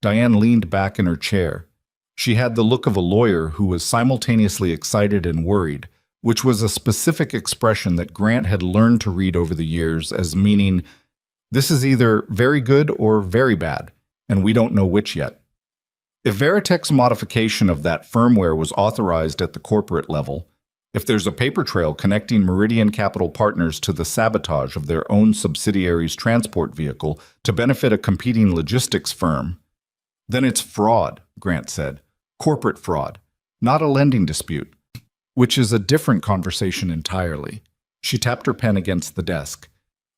Diane leaned back in her chair. She had the look of a lawyer who was simultaneously excited and worried, which was a specific expression that Grant had learned to read over the years as meaning, this is either very good or very bad, and we don't know which yet. If Veritech's modification of that firmware was authorized at the corporate level, if there's a paper trail connecting Meridian Capital Partners to the sabotage of their own subsidiary's transport vehicle to benefit a competing logistics firm, then it's fraud, Grant said. Corporate fraud, not a lending dispute, which is a different conversation entirely. She tapped her pen against the desk.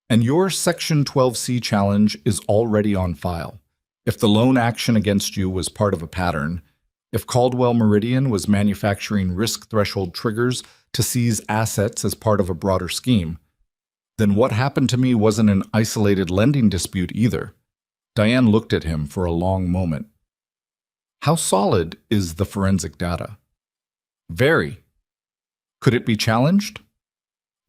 And your Section 12C challenge is already on file. If the loan action against you was part of a pattern, if Caldwell Meridian was manufacturing risk threshold triggers to seize assets as part of a broader scheme, then what happened to me wasn't an isolated lending dispute either. Diane looked at him for a long moment. How solid is the forensic data? Very. Could it be challenged?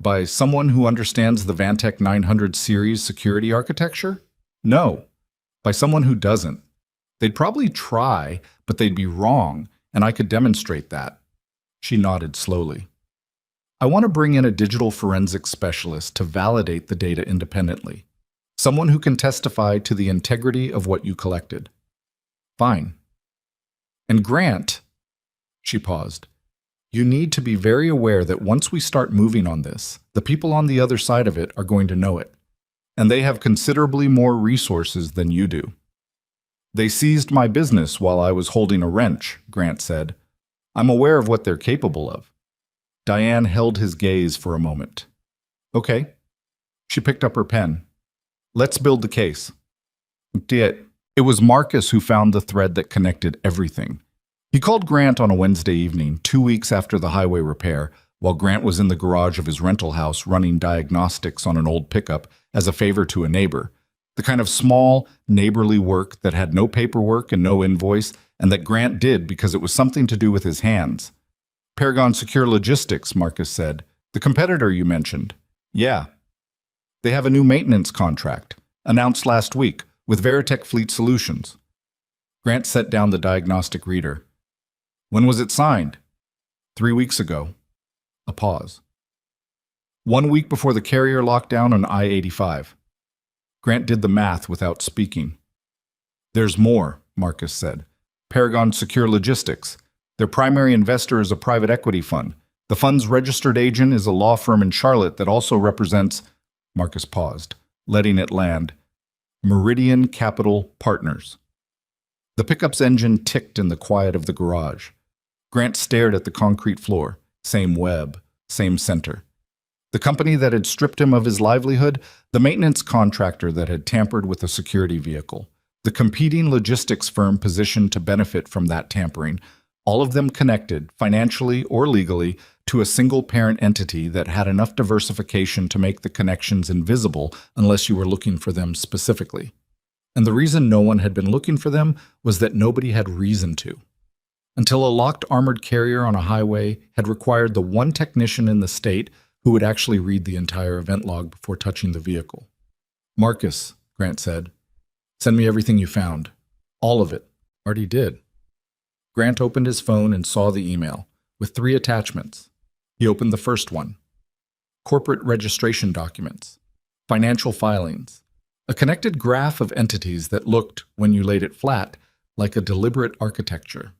By someone who understands the Vantech 900 series security architecture? No. By someone who doesn't. They'd probably try, but they'd be wrong, and I could demonstrate that. She nodded slowly. I want to bring in a digital forensics specialist to validate the data independently. Someone who can testify to the integrity of what you collected. Fine. And Grant, she paused, you need to be very aware that once we start moving on this, the people on the other side of it are going to know it. And they have considerably more resources than you do. They seized my business while I was holding a wrench, Grant said. I'm aware of what they're capable of. Diane held his gaze for a moment. Okay. She picked up her pen. Let's build the case. It was Marcus who found the thread that connected everything. He called Grant on a Wednesday evening, 2 weeks after the highway repair, while Grant was in the garage of his rental house running diagnostics on an old pickup as a favor to a neighbor. The kind of small, neighborly work that had no paperwork and no invoice, and that Grant did because it was something to do with his hands. Paragon Secure Logistics, Marcus said. The competitor you mentioned. Yeah. They have a new maintenance contract, announced last week, with Veritech Fleet Solutions. Grant set down the diagnostic reader. When was it signed? 3 weeks ago. A pause. 1 week before the carrier lockdown on I-85. Grant did the math without speaking. There's more, Marcus said. Paragon Secure Logistics. Their primary investor is a private equity fund. The fund's registered agent is a law firm in Charlotte that also represents... Marcus paused, letting it land. Meridian Capital Partners. The pickup's engine ticked in the quiet of the garage. Grant stared at the concrete floor. Same web, same center. The company that had stripped him of his livelihood, the maintenance contractor that had tampered with a security vehicle, the competing logistics firm positioned to benefit from that tampering, all of them connected, financially or legally, to a single parent entity that had enough diversification to make the connections invisible unless you were looking for them specifically. And the reason no one had been looking for them was that nobody had reason to. Until a locked armored carrier on a highway had required the one technician in the state who would actually read the entire event log before touching the vehicle. Marcus, Grant said. Send me everything you found. All of it. Already did. Grant opened his phone and saw the email, with 3 attachments. He opened the first one. Corporate registration documents. Financial filings. A connected graph of entities that looked, when you laid it flat, like a deliberate architecture.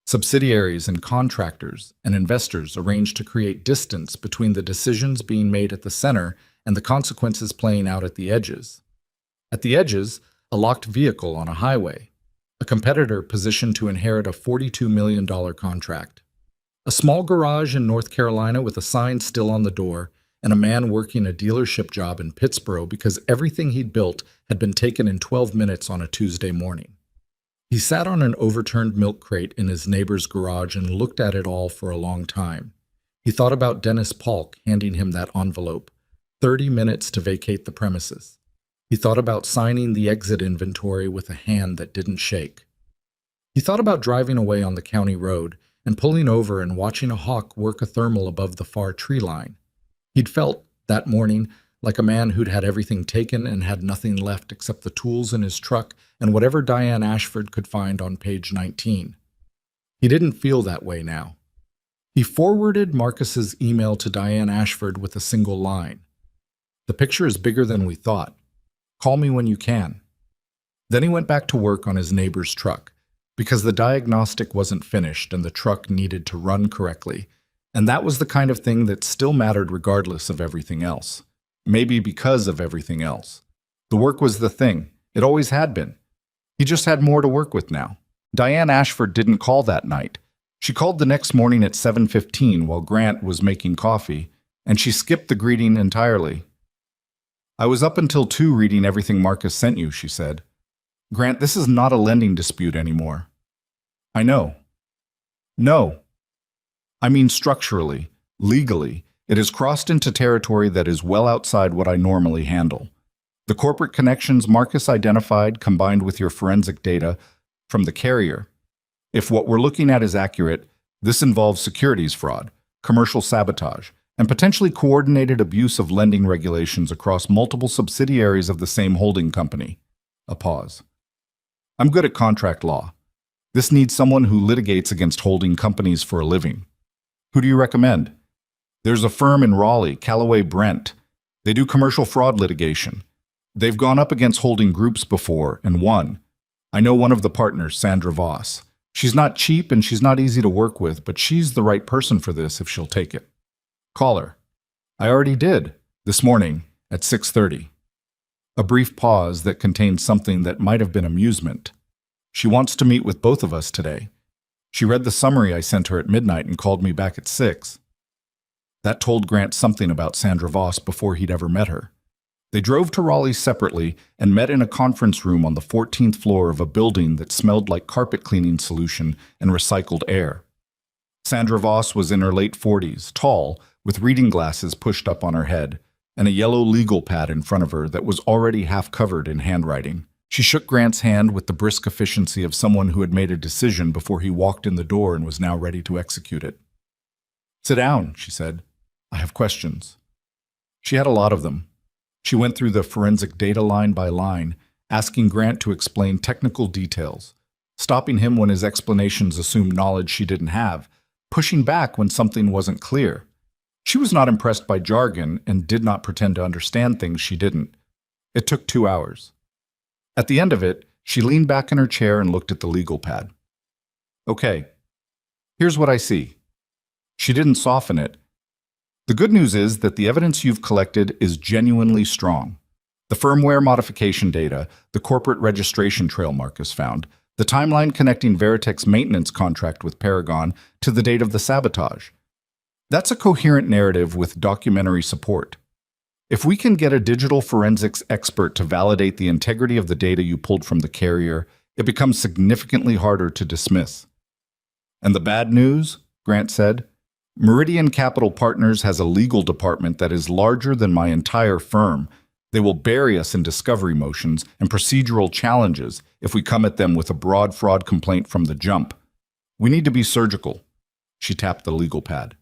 Subsidiaries and contractors and investors arranged to create distance between the decisions being made at the center and the consequences playing out at the edges. At the edges, a locked vehicle on a highway, a competitor positioned to inherit a $42 million contract, a small garage in North Carolina with a sign still on the door, and a man working a dealership job in Pittsburgh because everything he'd built had been taken in 12 minutes on a Tuesday morning. He sat on an overturned milk crate in his neighbor's garage and looked at it all for a long time. He thought about Dennis Polk handing him that envelope, 30 minutes to vacate the premises. He thought about signing the exit inventory with a hand that didn't shake. He thought about driving away on the county road and pulling over and watching a hawk work a thermal above the far tree line. He'd felt, that morning, like a man who'd had everything taken and had nothing left except the tools in his truck and whatever Diane Ashford could find on page 19. He didn't feel that way now. He forwarded Marcus's email to Diane Ashford with a single line. The picture is bigger than we thought. Call me when you can. Then he went back to work on his neighbor's truck, because the diagnostic wasn't finished and the truck needed to run correctly, and that was the kind of thing that still mattered regardless of everything else. Maybe because of everything else. The work was the thing. It always had been. He just had more to work with now. Diane Ashford didn't call that night. She called the next morning at 7:15 while Grant was making coffee, and she skipped the greeting entirely. I was up until 2 reading everything Marcus sent you, she said. Grant, this is not a lending dispute anymore. I know. No. I mean structurally, legally. It has crossed into territory that is well outside what I normally handle. The corporate connections Marcus identified combined with your forensic data from the carrier. If what we're looking at is accurate, this involves securities fraud, commercial sabotage, and potentially coordinated abuse of lending regulations across multiple subsidiaries of the same holding company. A pause. I'm good at contract law. This needs someone who litigates against holding companies for a living. Who do you recommend? There's a firm in Raleigh, Callaway Brent. They do commercial fraud litigation. They've gone up against holding groups before and won. I know one of the partners, Sandra Voss. She's not cheap and she's not easy to work with, but she's the right person for this if she'll take it. Call her. I already did, this morning at 6:30. A brief pause that contained something that might have been amusement. She wants to meet with both of us today. She read the summary I sent her at midnight and called me back at 6. That told Grant something about Sandra Voss before he'd ever met her. They drove to Raleigh separately and met in a conference room on the 14th floor of a building that smelled like carpet cleaning solution and recycled air. Sandra Voss was in her late 40s, tall, with reading glasses pushed up on her head, and a yellow legal pad in front of her that was already half covered in handwriting. She shook Grant's hand with the brisk efficiency of someone who had made a decision before he walked in the door and was now ready to execute it. Sit down, she said. I have questions. She had a lot of them. She went through the forensic data line by line, asking Grant to explain technical details, stopping him when his explanations assumed knowledge she didn't have, pushing back when something wasn't clear. She was not impressed by jargon and did not pretend to understand things she didn't. It took 2 hours. At the end of it, she leaned back in her chair and looked at the legal pad. Okay, here's what I see. She didn't soften it. The good news is that the evidence you've collected is genuinely strong. The firmware modification data, the corporate registration trail Marcus found, the timeline connecting Veritech's maintenance contract with Paragon to the date of the sabotage. That's a coherent narrative with documentary support. If we can get a digital forensics expert to validate the integrity of the data you pulled from the carrier, it becomes significantly harder to dismiss. And the bad news, Grant said, Meridian Capital Partners has a legal department that is larger than my entire firm. They will bury us in discovery motions and procedural challenges if we come at them with a broad fraud complaint from the jump. We need to be surgical. She tapped the legal pad.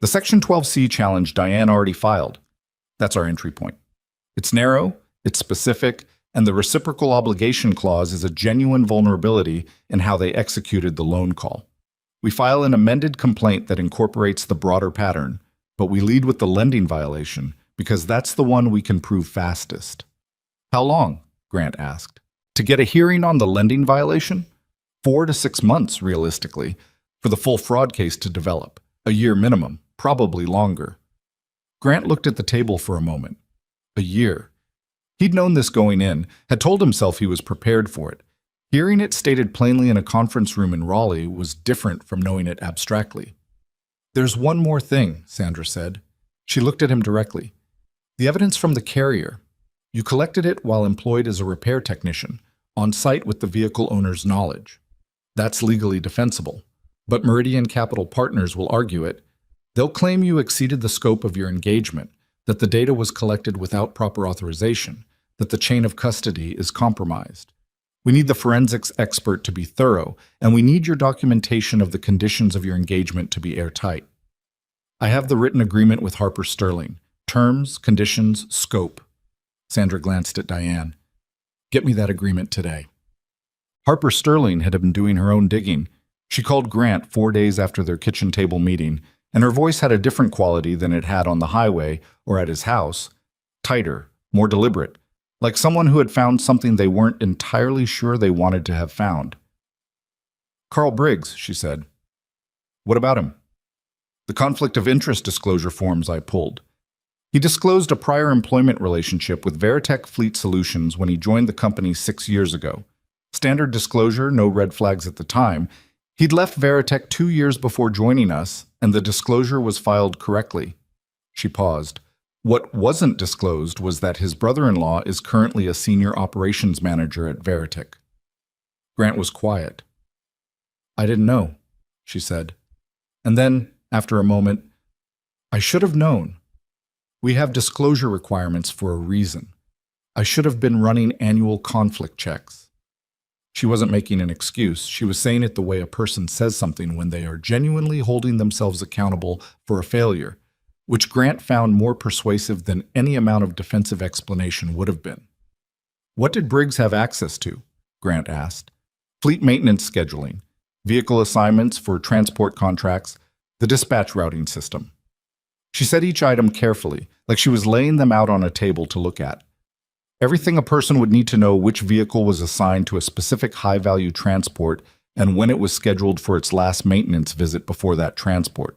The Section 12C challenge Diane already filed. That's our entry point. It's narrow, it's specific, and the reciprocal obligation clause is a genuine vulnerability in how they executed the loan call. We file an amended complaint that incorporates the broader pattern, but we lead with the lending violation because that's the one we can prove fastest. How long? Grant asked. To get a hearing on the lending violation? 4 to 6 months, realistically, for the full fraud case to develop. A year minimum, probably longer. Grant looked at the table for a moment. A year. He'd known this going in, had told himself he was prepared for it. Hearing it stated plainly in a conference room in Raleigh was different from knowing it abstractly. There's one more thing, Sandra said. She looked at him directly. The evidence from the carrier. You collected it while employed as a repair technician, on site with the vehicle owner's knowledge. That's legally defensible. But Meridian Capital Partners will argue it. They'll claim you exceeded the scope of your engagement, that the data was collected without proper authorization, that the chain of custody is compromised. We need the forensics expert to be thorough, and we need your documentation of the conditions of your engagement to be airtight. I have the written agreement with Harper Sterling. Terms, conditions, scope. Sandra glanced at Diane. Get me that agreement today. Harper Sterling had been doing her own digging. She called Grant 4 days after their kitchen table meeting, and her voice had a different quality than it had on the highway or at his house. Tighter, more deliberate, like someone who had found something they weren't entirely sure they wanted to have found. Carl Briggs, she said. What about him? The conflict of interest disclosure forms I pulled. He disclosed a prior employment relationship with Veritech Fleet Solutions when he joined the company 6 years ago. Standard disclosure, no red flags at the time. He'd left Veritech 2 years before joining us, and the disclosure was filed correctly. She paused. What wasn't disclosed was that his brother-in-law is currently a senior operations manager at Veritech. Grant was quiet. I didn't know, she said. And then, after a moment, I should have known. We have disclosure requirements for a reason. I should have been running annual conflict checks. She wasn't making an excuse. She was saying it the way a person says something when they are genuinely holding themselves accountable for a failure, which Grant found more persuasive than any amount of defensive explanation would have been. What did Briggs have access to? Grant asked. Fleet maintenance scheduling, vehicle assignments for transport contracts, the dispatch routing system. She said each item carefully, like she was laying them out on a table to look at. Everything a person would need to know which vehicle was assigned to a specific high-value transport and when it was scheduled for its last maintenance visit before that transport.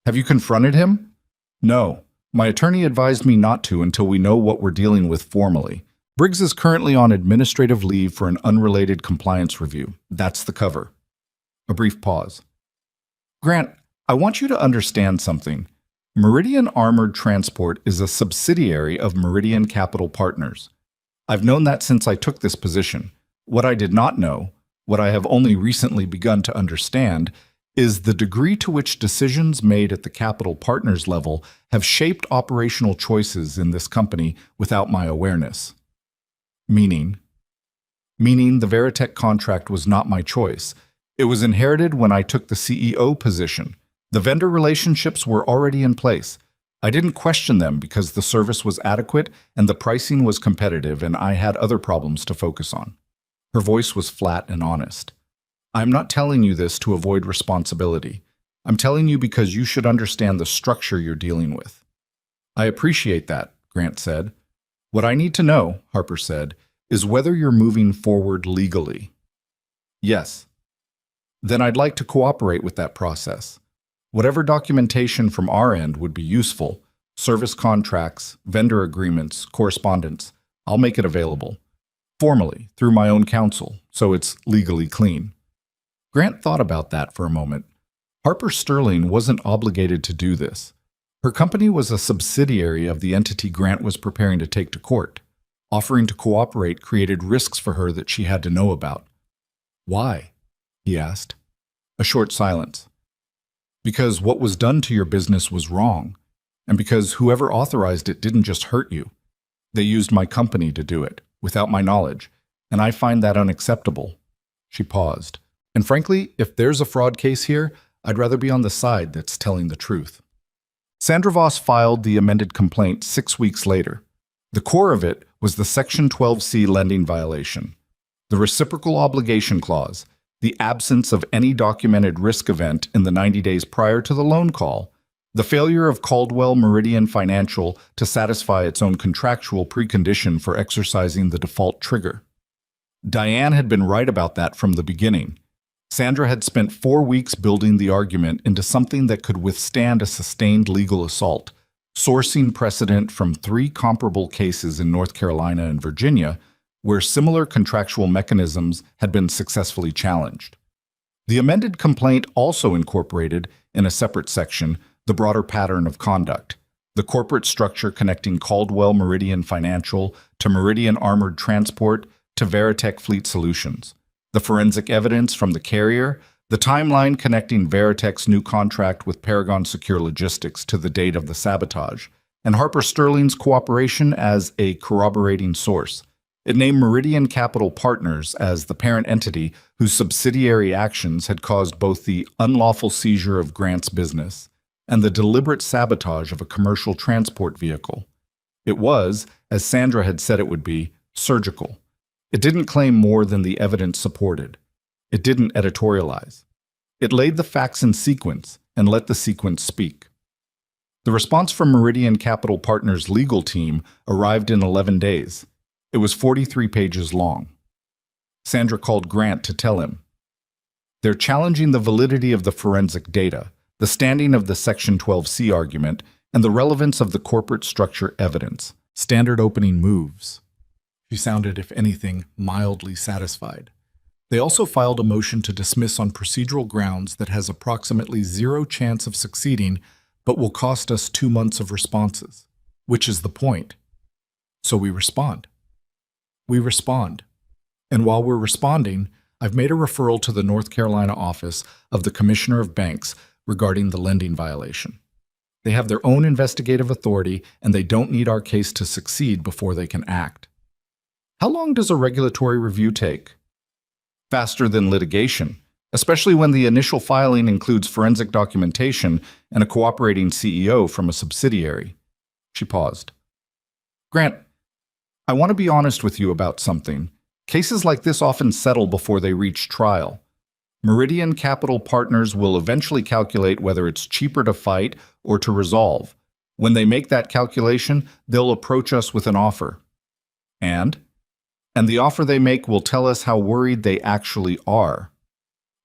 Have you confronted him? No. My attorney advised me not to until we know what we're dealing with formally. Briggs is currently on administrative leave for an unrelated compliance review. That's the cover. A brief pause. Grant, I want you to understand something. Meridian Armored Transport is a subsidiary of Meridian Capital Partners. I've known that since I took this position. What I did not know, what I have only recently begun to understand, is the degree to which decisions made at the capital partners level have shaped operational choices in this company without my awareness. Meaning the Veritech contract was not my choice. It was inherited when I took the CEO position. The vendor relationships were already in place. I didn't question them because the service was adequate and the pricing was competitive and I had other problems to focus on. Her voice was flat and honest. I'm not telling you this to avoid responsibility. I'm telling you because you should understand the structure you're dealing with. I appreciate that, Grant said. What I need to know, Harper said, is whether you're moving forward legally. Yes. Then I'd like to cooperate with that process. Whatever documentation from our end would be useful, service contracts, vendor agreements, correspondence, I'll make it available. Formally, through my own counsel, so it's legally clean. Grant thought about that for a moment. Harper Sterling wasn't obligated to do this. Her company was a subsidiary of the entity Grant was preparing to take to court. Offering to cooperate created risks for her that she had to know about. Why? He asked. A short silence. Because what was done to your business was wrong, and because whoever authorized it didn't just hurt you. They used my company to do it, without my knowledge, and I find that unacceptable. She paused. And frankly, if there's a fraud case here, I'd rather be on the side that's telling the truth. Sandra Voss filed the amended complaint 6 weeks later. The core of it was the Section 12C lending violation, the reciprocal obligation clause, the absence of any documented risk event in the 90 days prior to the loan call, the failure of Caldwell Meridian Financial to satisfy its own contractual precondition for exercising the default trigger. Diane had been right about that from the beginning. Sandra had spent 4 weeks building the argument into something that could withstand a sustained legal assault, sourcing precedent from 3 comparable cases in North Carolina and Virginia where similar contractual mechanisms had been successfully challenged. The amended complaint also incorporated, in a separate section, the broader pattern of conduct, the corporate structure connecting Caldwell Meridian Financial to Meridian Armored Transport to Veritech Fleet Solutions, the forensic evidence from the carrier, the timeline connecting Veritech's new contract with Paragon Secure Logistics to the date of the sabotage, and Harper Sterling's cooperation as a corroborating source. It named Meridian Capital Partners as the parent entity whose subsidiary actions had caused both the unlawful seizure of Grant's business and the deliberate sabotage of a commercial transport vehicle. It was, as Sandra had said it would be, surgical. It didn't claim more than the evidence supported. It didn't editorialize. It laid the facts in sequence and let the sequence speak. The response from Meridian Capital Partners' legal team arrived in 11 days. It was 43 pages long. Sandra called Grant to tell him. They're challenging the validity of the forensic data, the standing of the Section 12C argument, and the relevance of the corporate structure evidence. Standard opening moves. She sounded, if anything, mildly satisfied. They also filed a motion to dismiss on procedural grounds that has approximately 0 chance of succeeding, but will cost us 2 months of responses, which is the point. So we respond. We respond. And while we're responding, I've made a referral to the North Carolina office of the Commissioner of Banks regarding the lending violation. They have their own investigative authority, and they don't need our case to succeed before they can act. How long does a regulatory review take? Faster than litigation, especially when the initial filing includes forensic documentation and a cooperating CEO from a subsidiary. She paused. Grant, I want to be honest with you about something. Cases like this often settle before they reach trial. Meridian Capital Partners will eventually calculate whether it's cheaper to fight or to resolve. When they make that calculation, they'll approach us with an offer. And the offer they make will tell us how worried they actually are.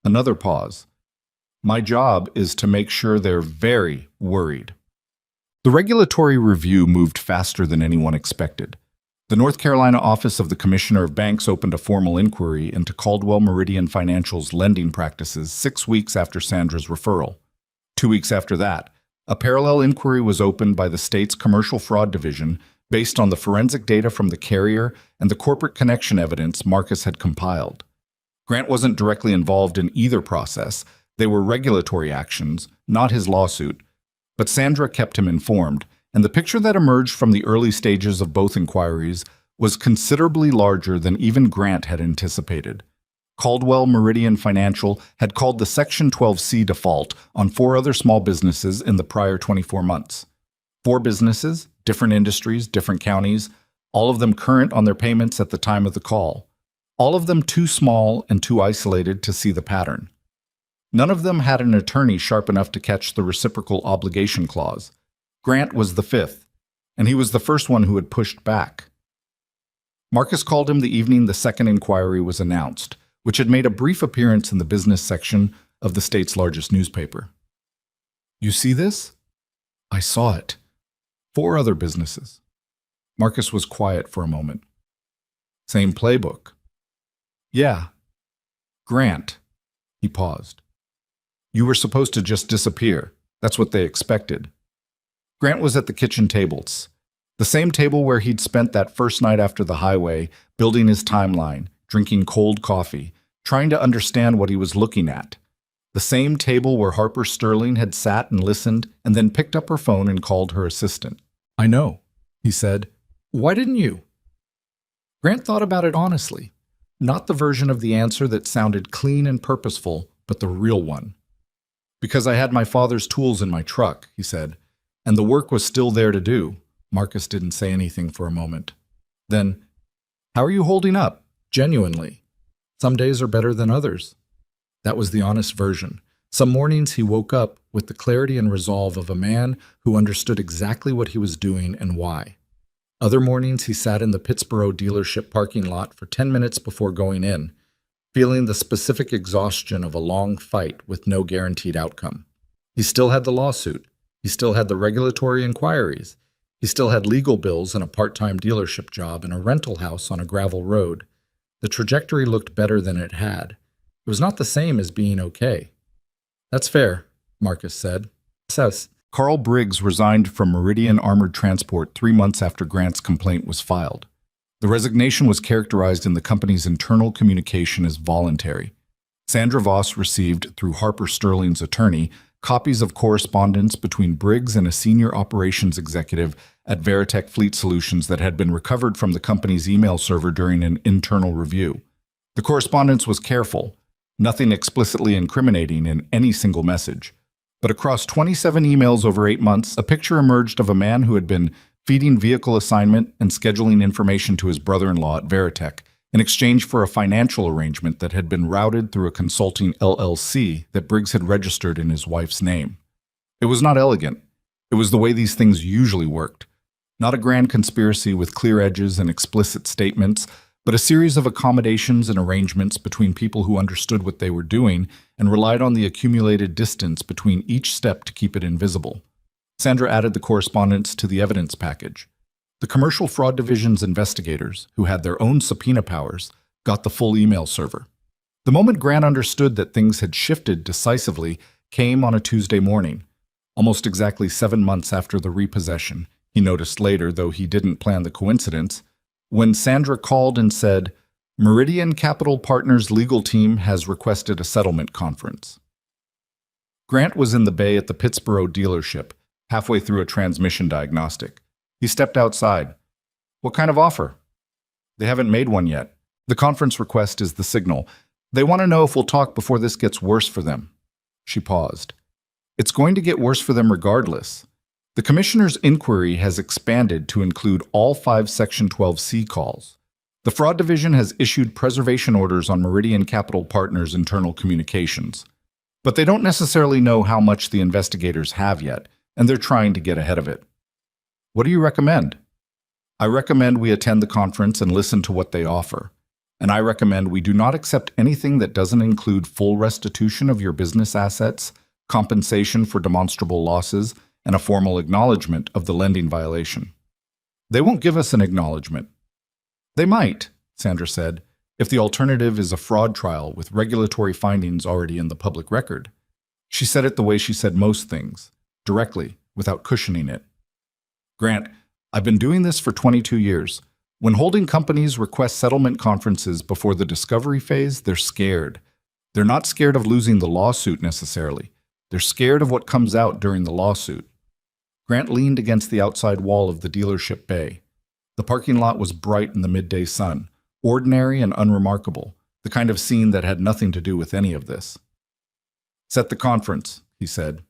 Another pause. My job is to make sure they're very worried. The regulatory review moved faster than anyone expected. The North Carolina office of the Commissioner of Banks opened a formal inquiry into Caldwell Meridian Financial's lending practices 6 weeks after Sandra's referral. 2 weeks after that, a parallel inquiry was opened by the state's Commercial Fraud Division based on the forensic data from the carrier and the corporate connection evidence Marcus had compiled. Grant wasn't directly involved in either process. They were regulatory actions, not his lawsuit. But Sandra kept him informed, and the picture that emerged from the early stages of both inquiries was considerably larger than even Grant had anticipated. Caldwell Meridian Financial had called the Section 12C default on 4 other small businesses in the prior 24 months. 4 businesses, different industries, different counties, all of them current on their payments at the time of the call. All of them too small and too isolated to see the pattern. None of them had an attorney sharp enough to catch the reciprocal obligation clause. Grant was the 5th, and he was the first one who had pushed back. Marcus called him the evening the second inquiry was announced, which had made a brief appearance in the business section of the state's largest newspaper. You see this? I saw it. 4 other businesses. Marcus was quiet for a moment. Same playbook. Yeah. Grant. He paused. You were supposed to just disappear. That's what they expected. Grant was at the kitchen tables, the same table where he'd spent that first night after the highway, building his timeline, drinking cold coffee, trying to understand what he was looking at. The same table where Harper Sterling had sat and listened and then picked up her phone and called her assistant. I know, he said. Why didn't you? Grant thought about it honestly. Not the version of the answer that sounded clean and purposeful, but the real one. Because I had my father's tools in my truck, he said, and the work was still there to do. Marcus didn't say anything for a moment. Then, "How are you holding up? Genuinely. Some days are better than others." That was the honest version. Some mornings he woke up with the clarity and resolve of a man who understood exactly what he was doing and why. Other mornings he sat in the Pittsburgh dealership parking lot for 10 minutes before going in, feeling the specific exhaustion of a long fight with no guaranteed outcome. He still had the lawsuit. He still had the regulatory inquiries. He still had legal bills and a part-time dealership job and a rental house on a gravel road. The trajectory looked better than it had. It was not the same as being okay. "That's fair," Marcus said. "Says." Carl Briggs resigned from Meridian Armored Transport 3 months after Grant's complaint was filed. The resignation was characterized in the company's internal communication as voluntary. Sandra Voss received, through Harper Sterling's attorney, copies of correspondence between Briggs and a senior operations executive at Veritech Fleet Solutions that had been recovered from the company's email server during an internal review. The correspondence was careful, nothing explicitly incriminating in any single message. But across 27 emails over 8 months, a picture emerged of a man who had been feeding vehicle assignment and scheduling information to his brother-in-law at Veritech in exchange for a financial arrangement that had been routed through a consulting LLC that Briggs had registered in his wife's name. It was not elegant. It was the way these things usually worked. Not a grand conspiracy with clear edges and explicit statements, but a series of accommodations and arrangements between people who understood what they were doing and relied on the accumulated distance between each step to keep it invisible. Sandra added the correspondence to the evidence package. The Commercial Fraud Division's investigators, who had their own subpoena powers, got the full email server. The moment Grant understood that things had shifted decisively came on a Tuesday morning, almost exactly 7 months after the repossession. He noticed later, though he didn't plan the coincidence, when Sandra called and said, "Meridian Capital Partners' legal team has requested a settlement conference." Grant was in the bay at the Pittsburgh dealership, halfway through a transmission diagnostic. He stepped outside. "What kind of offer?" "They haven't made one yet. The conference request is the signal. They want to know if we'll talk before this gets worse for them." She paused. "It's going to get worse for them regardless. The Commissioner's inquiry has expanded to include all 5 Section 12C calls. The Fraud Division has issued preservation orders on Meridian Capital Partners' internal communications. But they don't necessarily know how much the investigators have yet, and they're trying to get ahead of it." "What do you recommend?" "I recommend we attend the conference and listen to what they offer. And I recommend we do not accept anything that doesn't include full restitution of your business assets, compensation for demonstrable losses, and a formal acknowledgement of the lending violation." "They won't give us an acknowledgement." "They might," Sandra said, "if the alternative is a fraud trial with regulatory findings already in the public record." She said it the way she said most things, directly, without cushioning it. "Grant, I've been doing this for 22 years. When holding companies request settlement conferences before the discovery phase, they're scared. They're not scared of losing the lawsuit necessarily. They're scared of what comes out during the lawsuit." Grant leaned against the outside wall of the dealership bay. The parking lot was bright in the midday sun, ordinary and unremarkable, the kind of scene that had nothing to do with any of this. "Set the conference," he said.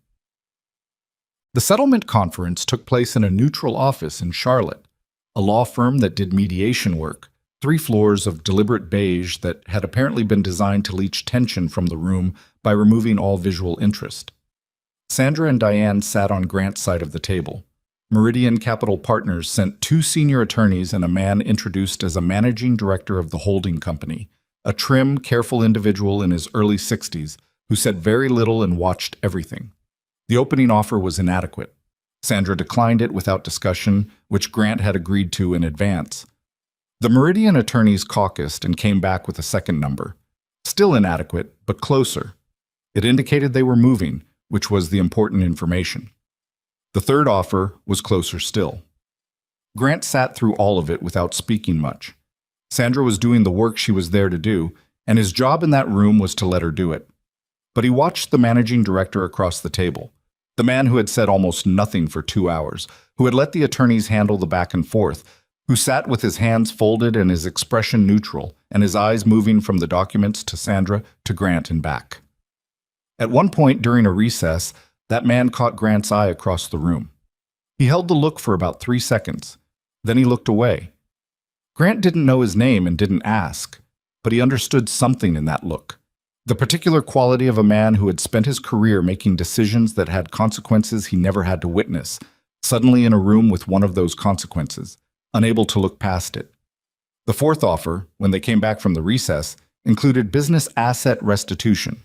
The settlement conference took place in a neutral office in Charlotte, a law firm that did mediation work, 3 floors of deliberate beige that had apparently been designed to leach tension from the room by removing all visual interest. Sandra and Diane sat on Grant's side of the table. Meridian Capital Partners sent 2 senior attorneys and a man introduced as a managing director of the holding company, a trim, careful individual in his early 60s who said very little and watched everything. The opening offer was inadequate. Sandra declined it without discussion, which Grant had agreed to in advance. The Meridian attorneys caucused and came back with a second number. Still inadequate, but closer. It indicated they were moving, which was the important information. The third offer was closer still. Grant sat through all of it without speaking much. Sandra was doing the work she was there to do, and his job in that room was to let her do it. But he watched the managing director across the table, the man who had said almost nothing for 2 hours, who had let the attorneys handle the back and forth, who sat with his hands folded and his expression neutral, and his eyes moving from the documents to Sandra to Grant and back. At one point during a recess, that man caught Grant's eye across the room. He held the look for about 3 seconds. Then he looked away. Grant didn't know his name and didn't ask, but he understood something in that look. The particular quality of a man who had spent his career making decisions that had consequences he never had to witness, suddenly in a room with one of those consequences, unable to look past it. The fourth offer, when they came back from the recess, included business asset restitution.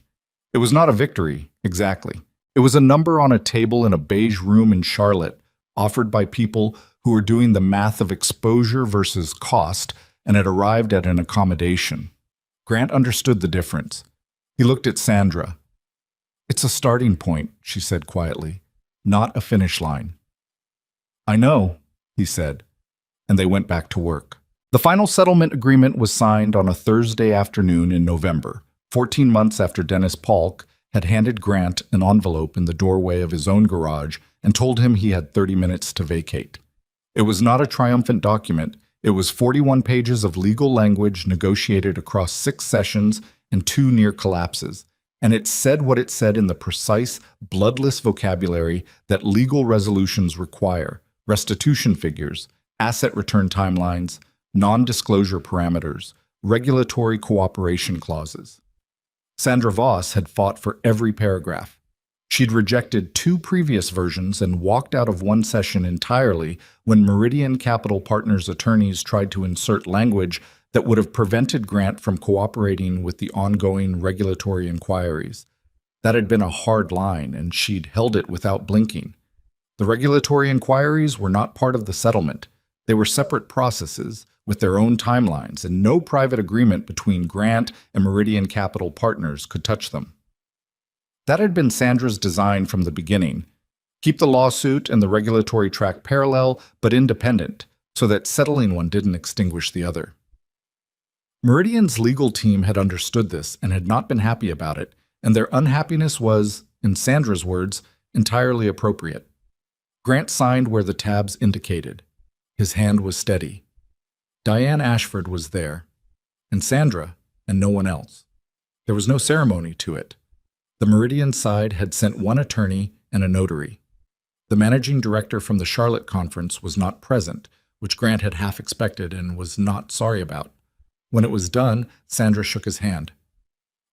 It was not a victory, exactly. It was a number on a table in a beige room in Charlotte, offered by people who were doing the math of exposure versus cost and had arrived at an accommodation. Grant understood the difference. He looked at Sandra. "It's a starting point," she said quietly, "not a finish line." "I know," he said, and they went back to work. The final settlement agreement was signed on a Thursday afternoon in November, 14 months after Dennis Polk had handed Grant an envelope in the doorway of his own garage and told him he had 30 minutes to vacate. It was not a triumphant document. It was 41 pages of legal language negotiated across 6 sessions and 2 near collapses, and it said what it said in the precise, bloodless vocabulary that legal resolutions require: restitution figures, asset return timelines, non-disclosure parameters, regulatory cooperation clauses. Sandra Voss had fought for every paragraph. She'd rejected 2 previous versions and walked out of one session entirely when Meridian Capital Partners attorneys tried to insert language that would have prevented Grant from cooperating with the ongoing regulatory inquiries. That had been a hard line, and she'd held it without blinking. The regulatory inquiries were not part of the settlement. They were separate processes with their own timelines, and no private agreement between Grant and Meridian Capital Partners could touch them. That had been Sandra's design from the beginning: keep the lawsuit and the regulatory track parallel but independent, so that settling one didn't extinguish the other. Meridian's legal team had understood this and had not been happy about it, and their unhappiness was, in Sandra's words, entirely appropriate. Grant signed where the tabs indicated. His hand was steady. Diane Ashford was there, and Sandra, and no one else. There was no ceremony to it. The Meridian side had sent one attorney and a notary. The managing director from the Charlotte conference was not present, which Grant had half expected and was not sorry about. When it was done, Sandra shook his hand.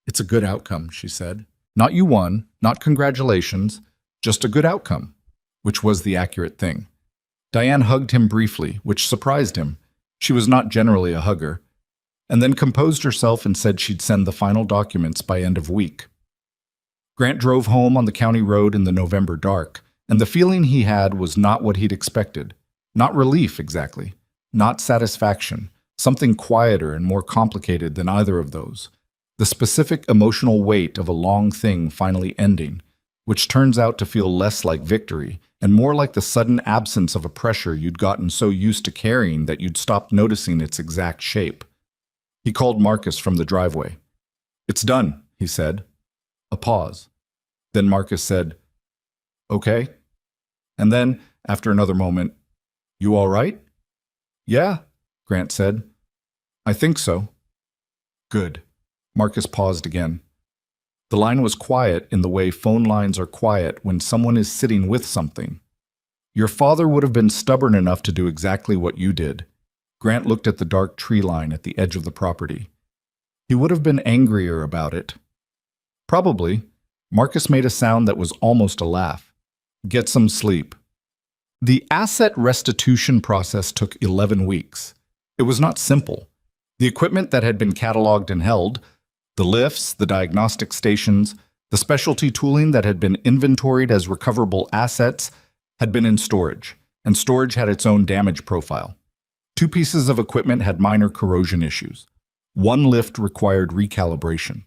"It's a good outcome," she said. "Not you won, not congratulations, just a good outcome," which was the accurate thing. Diane hugged him briefly, which surprised him. She was not generally a hugger, and then composed herself and said she'd send the final documents by end of week. Grant drove home on the county road in the November dark, and the feeling he had was not what he'd expected. Not relief, exactly. Not satisfaction. Something quieter and more complicated than either of those. The specific emotional weight of a long thing finally ending, which turns out to feel less like victory and more like the sudden absence of a pressure you'd gotten so used to carrying that you'd stopped noticing its exact shape. He called Marcus from the driveway. "It's done," he said. A pause. Then Marcus said, "Okay." And then, after another moment, "You all right?" "Yeah," Grant said. "I think so." "Good." Marcus paused again. The line was quiet in the way phone lines are quiet when someone is sitting with something. "Your father would have been stubborn enough to do exactly what you did." Grant looked at the dark tree line at the edge of the property. "He would have been angrier about it." "Probably." Marcus made a sound that was almost a laugh. "Get some sleep." The asset restitution process took 11 weeks. It was not simple. The equipment that had been cataloged and held, the lifts, the diagnostic stations, the specialty tooling that had been inventoried as recoverable assets, had been in storage, and storage had its own damage profile. 2 pieces of equipment had minor corrosion issues. 1 lift required recalibration.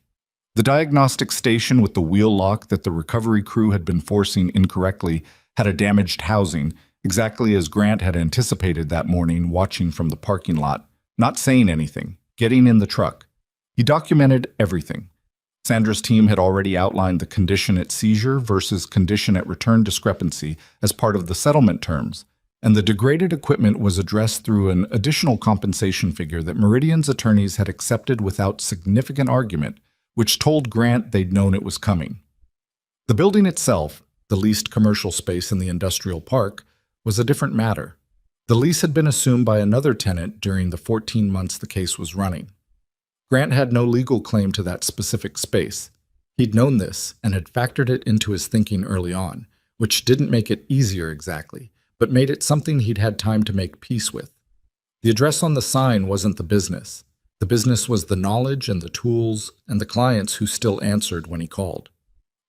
The diagnostic station with the wheel lock that the recovery crew had been forcing incorrectly had a damaged housing, exactly as Grant had anticipated that morning watching from the parking lot, not saying anything, getting in the truck. He documented everything. Sandra's team had already outlined the condition at seizure versus condition at return discrepancy as part of the settlement terms, and the degraded equipment was addressed through an additional compensation figure that Meridian's attorneys had accepted without significant argument, which told Grant they'd known it was coming. The building itself, the leased commercial space in the industrial park, was a different matter. The lease had been assumed by another tenant during the 14 months the case was running. Grant had no legal claim to that specific space. He'd known this and had factored it into his thinking early on, which didn't make it easier exactly, but made it something he'd had time to make peace with. The address on the sign wasn't the business. The business was the knowledge and the tools and the clients who still answered when he called.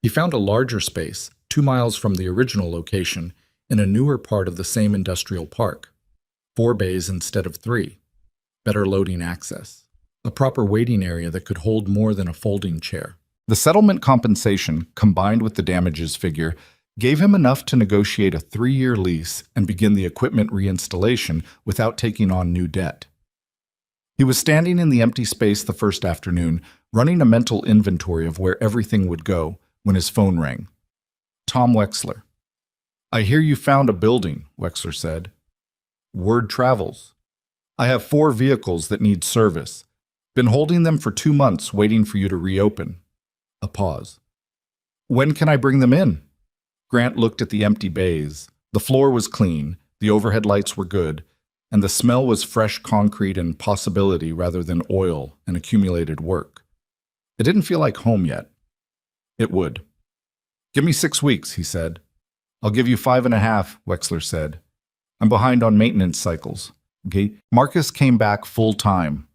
He found a larger space, 2 miles from the original location, in a newer part of the same industrial park. 4 bays instead of 3. Better loading access. A proper waiting area that could hold more than a folding chair. The settlement compensation, combined with the damages figure, gave him enough to negotiate a 3-year lease and begin the equipment reinstallation without taking on new debt. He was standing in the empty space the first afternoon, running a mental inventory of where everything would go, when his phone rang. Tom Wexler. "I hear you found a building," Wexler said. "Word travels. I have 4 vehicles that need service. Been holding them for 2 months, waiting for you to reopen." A pause. "When can I bring them in?" Grant looked at the empty bays. The floor was clean, the overhead lights were good, and the smell was fresh concrete and possibility rather than oil and accumulated work. It didn't feel like home yet. It would. "Give me 6 weeks," he said. "I'll give you 5.5, Wexler said. "I'm behind on maintenance cycles." Okay. Marcus came back full time.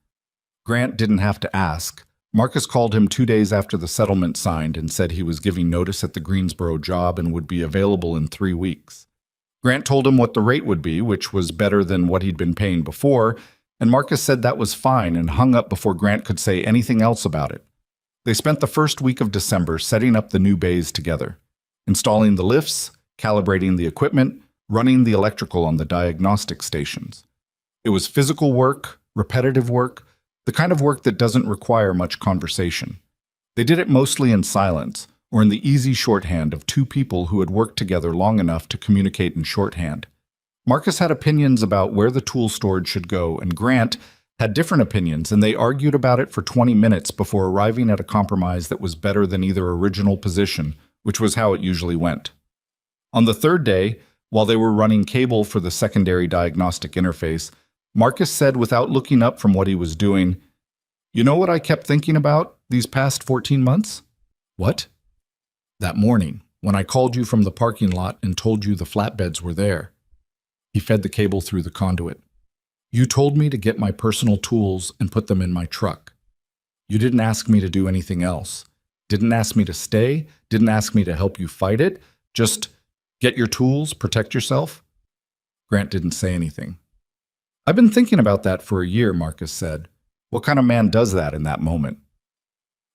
Grant didn't have to ask. Marcus called him 2 days after the settlement signed and said he was giving notice at the Greensboro job and would be available in 3 weeks. Grant told him what the rate would be, which was better than what he'd been paying before, and Marcus said that was fine and hung up before Grant could say anything else about it. They spent the first week of December setting up the new bays together, installing the lifts, calibrating the equipment, running the electrical on the diagnostic stations. It was physical work, repetitive work, the kind of work that doesn't require much conversation. They did it mostly in silence, or in the easy shorthand of 2 people who had worked together long enough to communicate in shorthand. Marcus had opinions about where the tool storage should go, and Grant had different opinions, and they argued about it for 20 minutes before arriving at a compromise that was better than either original position, which was how it usually went. On the 3rd day, while they were running cable for the secondary diagnostic interface, Marcus said without looking up from what he was doing, "You know what I kept thinking about these past 14 months?" "What?" "That morning, when I called you from the parking lot and told you the flatbeds were there." He fed the cable through the conduit. "You told me to get my personal tools and put them in my truck. You didn't ask me to do anything else. Didn't ask me to stay, didn't ask me to help you fight it, just get your tools, protect yourself." Grant didn't say anything. "I've been thinking about that for a year," Marcus said. "What kind of man does that in that moment?"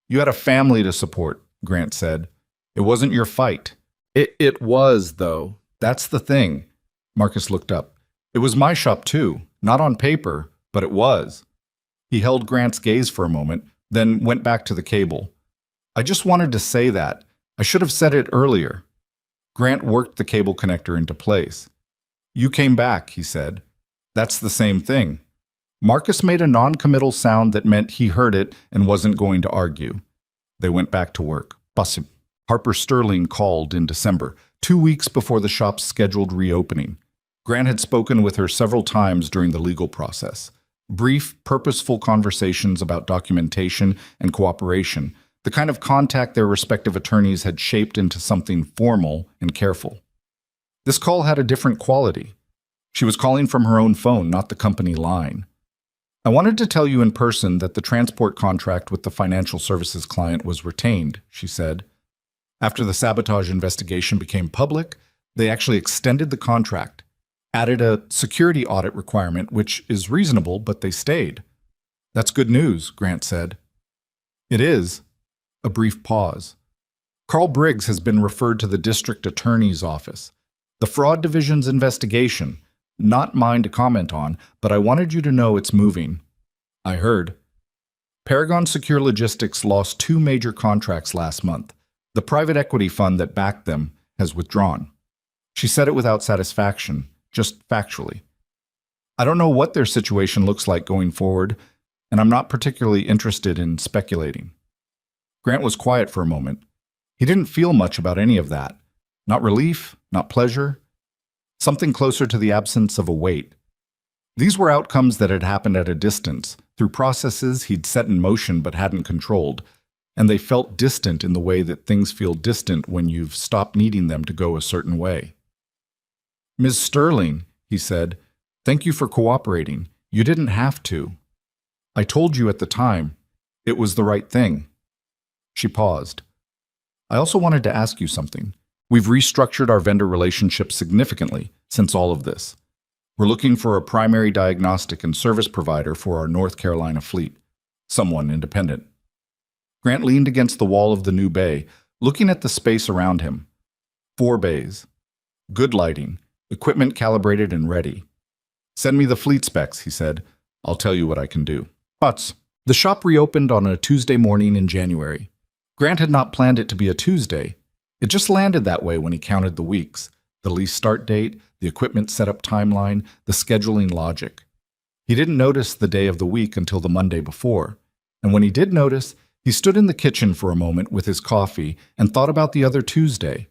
"You had a family to support," Grant said. "It wasn't your fight." It was, though. That's the thing." Marcus looked up. "It was my shop, too. Not on paper, but it was." He held Grant's gaze for a moment, then went back to the cable. "I just wanted to say that. I should have said it earlier." Grant worked the cable connector into place. "You came back," he said. "That's the same thing." Marcus made a non-committal sound that meant he heard it and wasn't going to argue. They went back to work. Possible. Harper Sterling called in December, 2 weeks before the shop's scheduled reopening. Grant had spoken with her several times during the legal process. Brief, purposeful conversations about documentation and cooperation, the kind of contact their respective attorneys had shaped into something formal and careful. This call had a different quality. She was calling from her own phone, not the company line. "I wanted to tell you in person that the transport contract with the financial services client was retained," she said. "After the sabotage investigation became public, they actually extended the contract, added a security audit requirement, which is reasonable, but they stayed." "That's good news," Grant said. "It is." A brief pause. "Carl Briggs has been referred to the district attorney's office. The fraud division's investigation, not mine to comment on, but I wanted you to know it's moving." "I heard." "Paragon Secure Logistics lost 2 major contracts last month. The private equity fund that backed them has withdrawn." She said it without satisfaction, just factually. "I don't know what their situation looks like going forward, and I'm not particularly interested in speculating." Grant was quiet for a moment. He didn't feel much about any of that. Not relief, not pleasure. something closer to the absence of a wait. These were outcomes that had happened at a distance, through processes he'd set in motion but hadn't controlled, and they felt distant in the way that things feel distant when you've stopped needing them to go a certain way. "Ms. Sterling," he said, "thank you for cooperating. You didn't have to. I told you at the time. It was the right thing." She paused. "I also wanted to ask you something. We've restructured our vendor relationship significantly since all of this. We're looking for a primary diagnostic and service provider for our North Carolina fleet, someone independent." Grant leaned against the wall of the new bay, looking at the space around him. 4 bays. Good lighting, equipment calibrated and ready. "Send me the fleet specs," he said. "I'll tell you what I can do." But the shop reopened on a Tuesday morning in January. Grant had not planned it to be a Tuesday. It just landed that way when he counted the weeks, the lease start date, the equipment setup timeline, the scheduling logic. He didn't notice the day of the week until the Monday before, and when he did notice, he stood in the kitchen for a moment with his coffee and thought about the other Tuesday,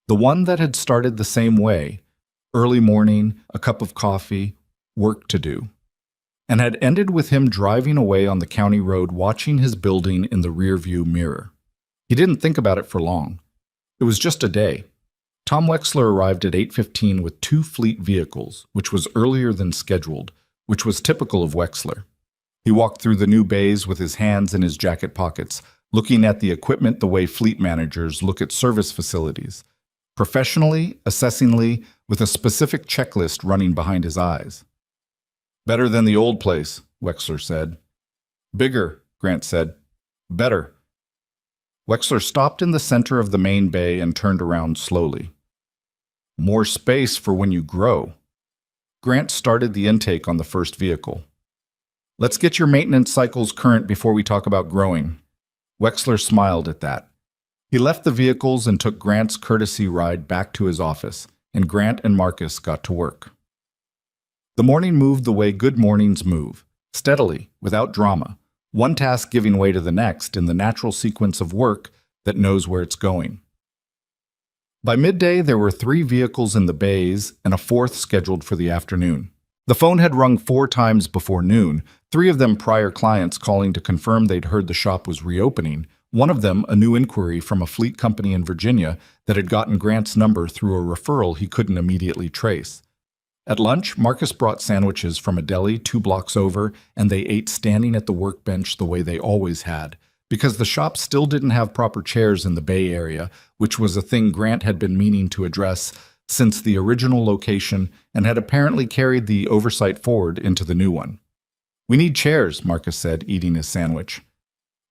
the one that had started the same way, early morning, a cup of coffee, work to do, and had ended with him driving away on the county road watching his building in the rearview mirror. He didn't think about it for long. It was just a day. Tom Wexler arrived at 8:15 with 2 fleet vehicles, which was earlier than scheduled, which was typical of Wexler. He walked through the new bays with his hands in his jacket pockets, looking at the equipment the way fleet managers look at service facilities, professionally, assessingly, with a specific checklist running behind his eyes. "Better than the old place," Wexler said. "Bigger," Grant said. "Better." Wexler stopped in the center of the main bay and turned around slowly. "More space for when you grow." Grant started the intake on the first vehicle. "Let's get your maintenance cycles current before we talk about growing." Wexler smiled at that. He left the vehicles and took Grant's courtesy ride back to his office, and Grant and Marcus got to work. The morning moved the way good mornings move, steadily, without drama, one task giving way to the next in the natural sequence of work that knows where it's going. By midday, there were 3 vehicles in the bays and a 4th scheduled for the afternoon. The phone had rung 4 times before noon, 3 of them prior clients calling to confirm they'd heard the shop was reopening, one of them a new inquiry from a fleet company in Virginia that had gotten Grant's number through a referral he couldn't immediately trace. At lunch, Marcus brought sandwiches from a deli 2 blocks over, and they ate standing at the workbench the way they always had, because the shop still didn't have proper chairs in the Bay Area, which was a thing Grant had been meaning to address since the original location and had apparently carried the oversight forward into the new one. "We need chairs," Marcus said, eating his sandwich.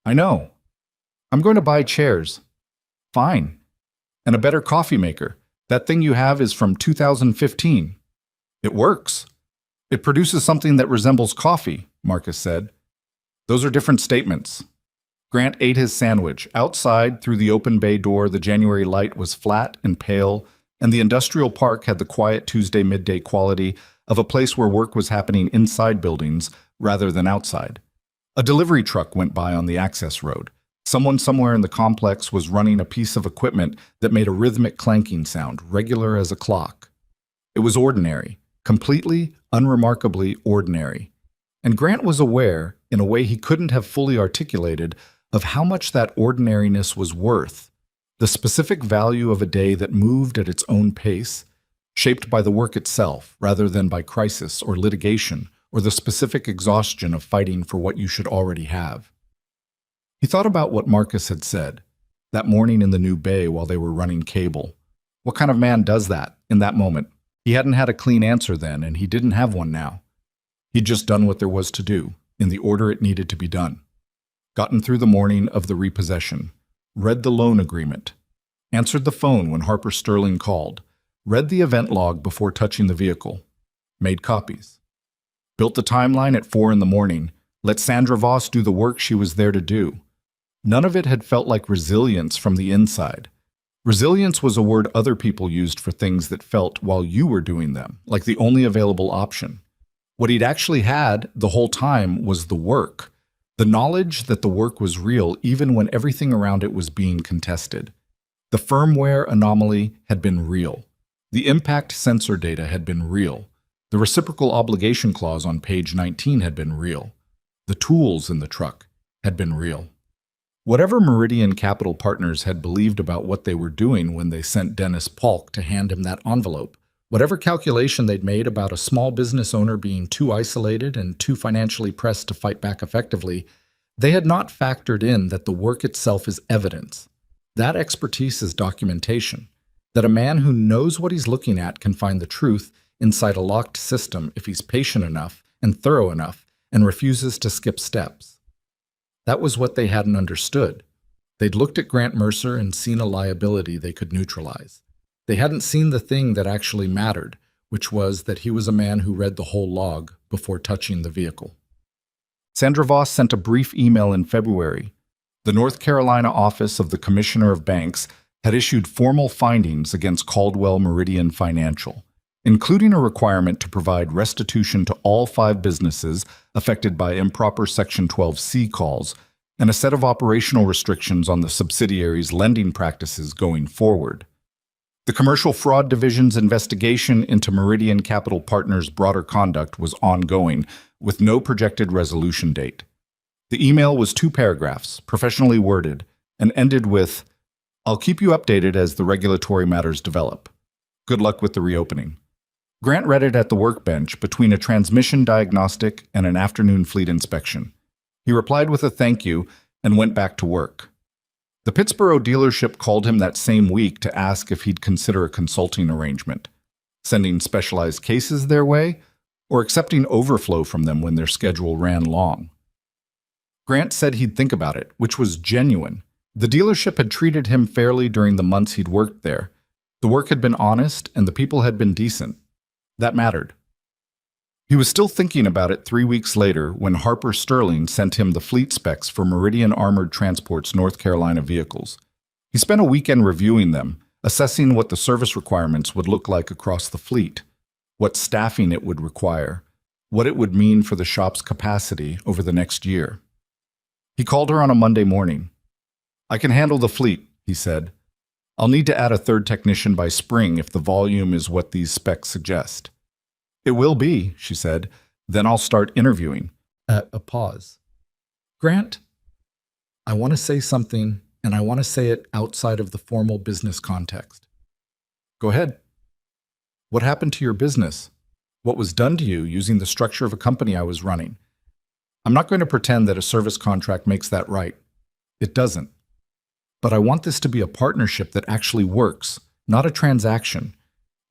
"I know. I'm going to buy chairs." "Fine. And a better coffee maker. That thing you have is from 2015. "It works. It produces something that resembles coffee," Marcus said. "Those are different statements." Grant ate his sandwich. Outside, through the open bay door, the January light was flat and pale, and the industrial park had the quiet Tuesday midday quality of a place where work was happening inside buildings rather than outside. A delivery truck went by on the access road. Someone somewhere in the complex was running a piece of equipment that made a rhythmic clanking sound, regular as a clock. It was ordinary. Completely, unremarkably ordinary. And Grant was aware, in a way he couldn't have fully articulated, of how much that ordinariness was worth, the specific value of a day that moved at its own pace, shaped by the work itself rather than by crisis or litigation or the specific exhaustion of fighting for what you should already have. He thought about what Marcus had said, that morning in the new bay while they were running cable. What kind of man does that, in that moment? He hadn't had a clean answer then, and he didn't have one now. He'd just done what there was to do, in the order it needed to be done. Gotten through the morning of the repossession, read the loan agreement, answered the phone when Harper Sterling called, read the event log before touching the vehicle, made copies, built the timeline at 4 in the morning, let Sandra Voss do the work she was there to do. None of it had felt like resilience from the inside. Resilience was a word other people used for things that felt while you were doing them, like the only available option. What he'd actually had the whole time was the work, the knowledge that the work was real even when everything around it was being contested. The firmware anomaly had been real. The impact sensor data had been real. The reciprocal obligation clause on page 19 had been real. The tools in the truck had been real. Whatever Meridian Capital Partners had believed about what they were doing when they sent Dennis Polk to hand him that envelope, whatever calculation they'd made about a small business owner being too isolated and too financially pressed to fight back effectively, they had not factored in that the work itself is evidence. That expertise is documentation. That a man who knows what he's looking at can find the truth inside a locked system if he's patient enough and thorough enough and refuses to skip steps. That was what they hadn't understood. They'd looked at Grant Mercer and seen a liability they could neutralize. They hadn't seen the thing that actually mattered, which was that he was a man who read the whole log before touching the vehicle. Sandra Voss sent a brief email in February. The North Carolina Office of the Commissioner of Banks had issued formal findings against Caldwell Meridian Financial, including a requirement to provide restitution to all 5 businesses affected by improper Section 12C calls, and a set of operational restrictions on the subsidiary's lending practices going forward. The Commercial Fraud Division's investigation into Meridian Capital Partners' broader conduct was ongoing, with no projected resolution date. The email was 2 paragraphs, professionally worded, and ended with, "I'll keep you updated as the regulatory matters develop. Good luck with the reopening." Grant read it at the workbench between a transmission diagnostic and an afternoon fleet inspection. He replied with a thank you and went back to work. The Pittsburgh dealership called him that same week to ask if he'd consider a consulting arrangement, sending specialized cases their way or accepting overflow from them when their schedule ran long. Grant said he'd think about it, which was genuine. The dealership had treated him fairly during the months he'd worked there. The work had been honest and the people had been decent. That mattered. He was still thinking about it 3 weeks later when Harper Sterling sent him the fleet specs for Meridian Armored Transport's North Carolina vehicles. He spent a weekend reviewing them, assessing what the service requirements would look like across the fleet, what staffing it would require, what it would mean for the shop's capacity over the next year. He called her on a Monday morning. "I can handle the fleet," he said. "I'll need to add a 3rd technician by spring if the volume is what these specs suggest." "It will be," she said. "Then I'll start interviewing." A pause. "Grant, I want to say something, and I want to say it outside of the formal business context." "Go ahead." "What happened to your business? What was done to you using the structure of a company I was running? I'm not going to pretend that a service contract makes that right. It doesn't. But I want this to be a partnership that actually works, not a transaction.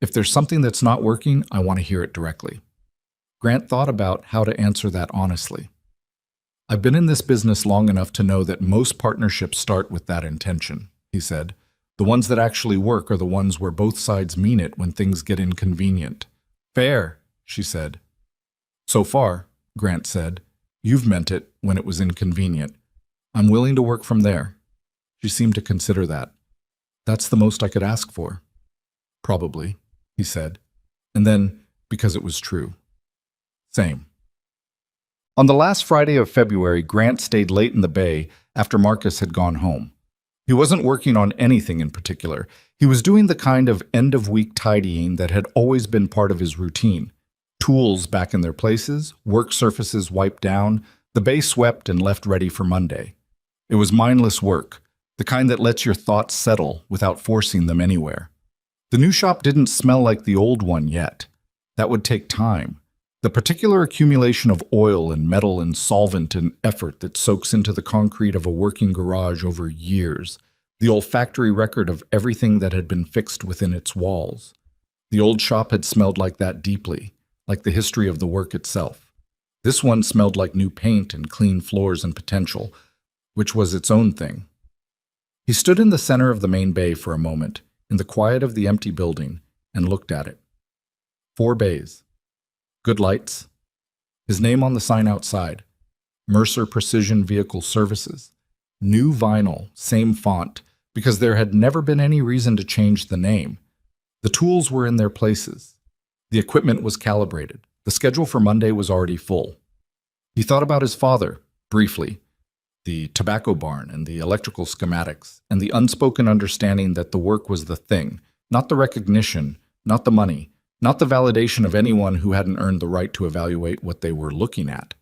If there's something that's not working, I want to hear it directly." Grant thought about how to answer that honestly. "I've been in this business long enough to know that most partnerships start with that intention," he said. "The ones that actually work are the ones where both sides mean it when things get inconvenient." "Fair," she said. "So far," Grant said, "you've meant it when it was inconvenient. I'm willing to work from there." She seemed to consider that. "That's the most I could ask for." "Probably," he said. And then, because it was true. "Same." On the last Friday of February, Grant stayed late in the bay after Marcus had gone home. He wasn't working on anything in particular. He was doing the kind of end-of-week tidying that had always been part of his routine. Tools back in their places, work surfaces wiped down, the bay swept and left ready for Monday. It was mindless work, the kind that lets your thoughts settle without forcing them anywhere. The new shop didn't smell like the old one yet. That would take time. The particular accumulation of oil and metal and solvent and effort that soaks into the concrete of a working garage over years. The olfactory record of everything that had been fixed within its walls. The old shop had smelled like that deeply, like the history of the work itself. This one smelled like new paint and clean floors and potential, which was its own thing. He stood in the center of the main bay for a moment, in the quiet of the empty building, and looked at it. 4 bays. Good lights. His name on the sign outside. Mercer Precision Vehicle Services. New vinyl, same font, because there had never been any reason to change the name. The tools were in their places. The equipment was calibrated. The schedule for Monday was already full. He thought about his father, briefly. The tobacco barn and the electrical schematics, and the unspoken understanding that the work was the thing, not the recognition, not the money, not the validation of anyone who hadn't earned the right to evaluate what they were looking at.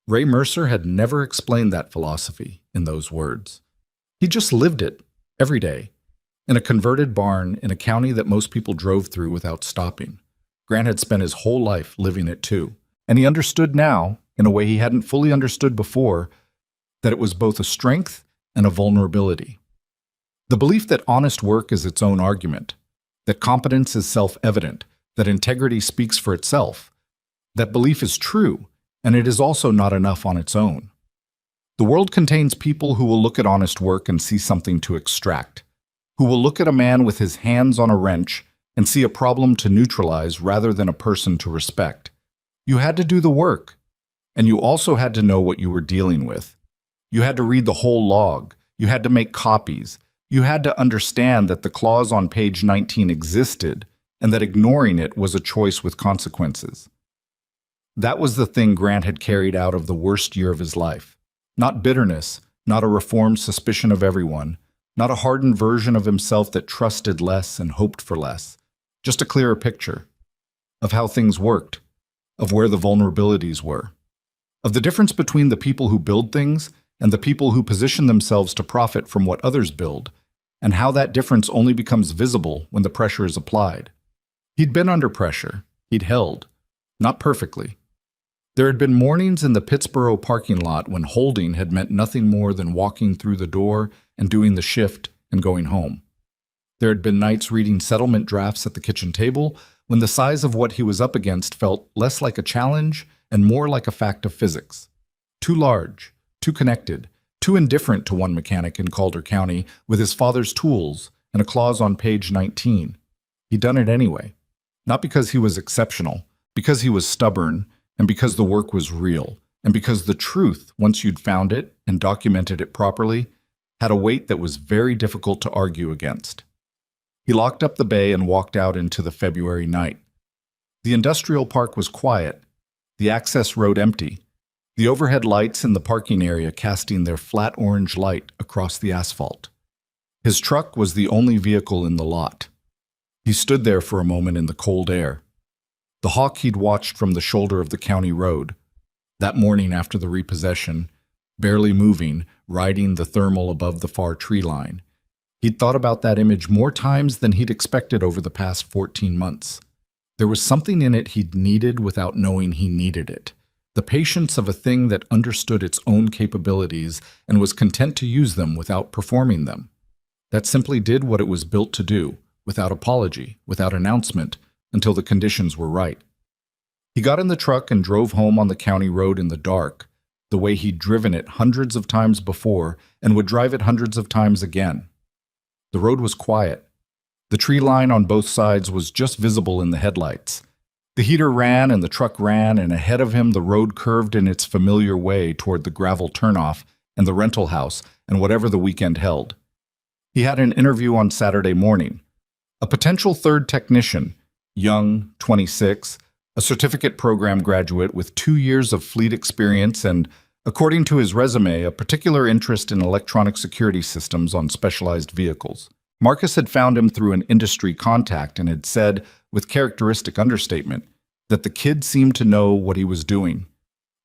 Ray Mercer had never explained that philosophy in those words. He just lived it, every day, in a converted barn in a county that most people drove through without stopping. Grant had spent his whole life living it too, and he understood now, in a way he hadn't fully understood before, that it was both a strength and a vulnerability. The belief that honest work is its own argument, that competence is self-evident, that integrity speaks for itself, that belief is true, and it is also not enough on its own. The world contains people who will look at honest work and see something to extract, who will look at a man with his hands on a wrench and see a problem to neutralize rather than a person to respect. You had to do the work, and you also had to know what you were dealing with. You had to read the whole log. You had to make copies. You had to understand that the clause on page 19 existed and that ignoring it was a choice with consequences. That was the thing Grant had carried out of the worst year of his life. Not bitterness, not a reformed suspicion of everyone, not a hardened version of himself that trusted less and hoped for less. Just a clearer picture of how things worked, of where the vulnerabilities were, of the difference between the people who build things and the people who position themselves to profit from what others build, and how that difference only becomes visible when the pressure is applied. He'd been under pressure. He'd held. Not perfectly. There had been mornings in the Pittsburgh parking lot when holding had meant nothing more than walking through the door and doing the shift and going home. There had been nights reading settlement drafts at the kitchen table when the size of what he was up against felt less like a challenge and more like a fact of physics. Too large, too connected, too indifferent to one mechanic in Calder County with his father's tools and a clause on page 19. He'd done it anyway. Not because he was exceptional, because he was stubborn, and because the work was real, and because the truth, once you'd found it and documented it properly, had a weight that was very difficult to argue against. He locked up the bay and walked out into the February night. The industrial park was quiet, the access road empty, the overhead lights in the parking area casting their flat orange light across the asphalt. His truck was the only vehicle in the lot. He stood there for a moment in the cold air. The hawk he'd watched from the shoulder of the county road, that morning after the repossession, barely moving, riding the thermal above the far tree line. He'd thought about that image more times than he'd expected over the past 14 months. There was something in it he'd needed without knowing he needed it. The patience of a thing that understood its own capabilities and was content to use them without performing them. That simply did what it was built to do, without apology, without announcement, until the conditions were right. He got in the truck and drove home on the county road in the dark, the way he'd driven it hundreds of times before and would drive it hundreds of times again. The road was quiet. The tree line on both sides was just visible in the headlights. The heater ran and the truck ran, and ahead of him the road curved in its familiar way toward the gravel turnoff and the rental house and whatever the weekend held. He had an interview on Saturday morning. A potential third technician, young, 26, a certificate program graduate with 2 years of fleet experience and, according to his resume, a particular interest in electronic security systems on specialized vehicles. Marcus had found him through an industry contact and had said, with characteristic understatement, that the kid seemed to know what he was doing.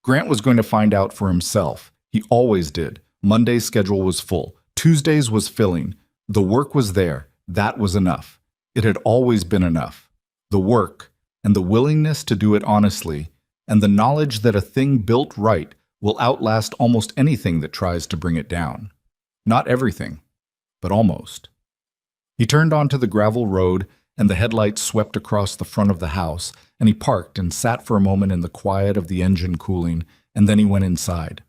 Grant was going to find out for himself. He always did. Monday's schedule was full. Tuesday's was filling. The work was there. That was enough. It had always been enough. The work, and the willingness to do it honestly, and the knowledge that a thing built right will outlast almost anything that tries to bring it down. Not everything, but almost. He turned onto the gravel road, and the headlights swept across the front of the house, and he parked and sat for a moment in the quiet of the engine cooling, and then he went inside.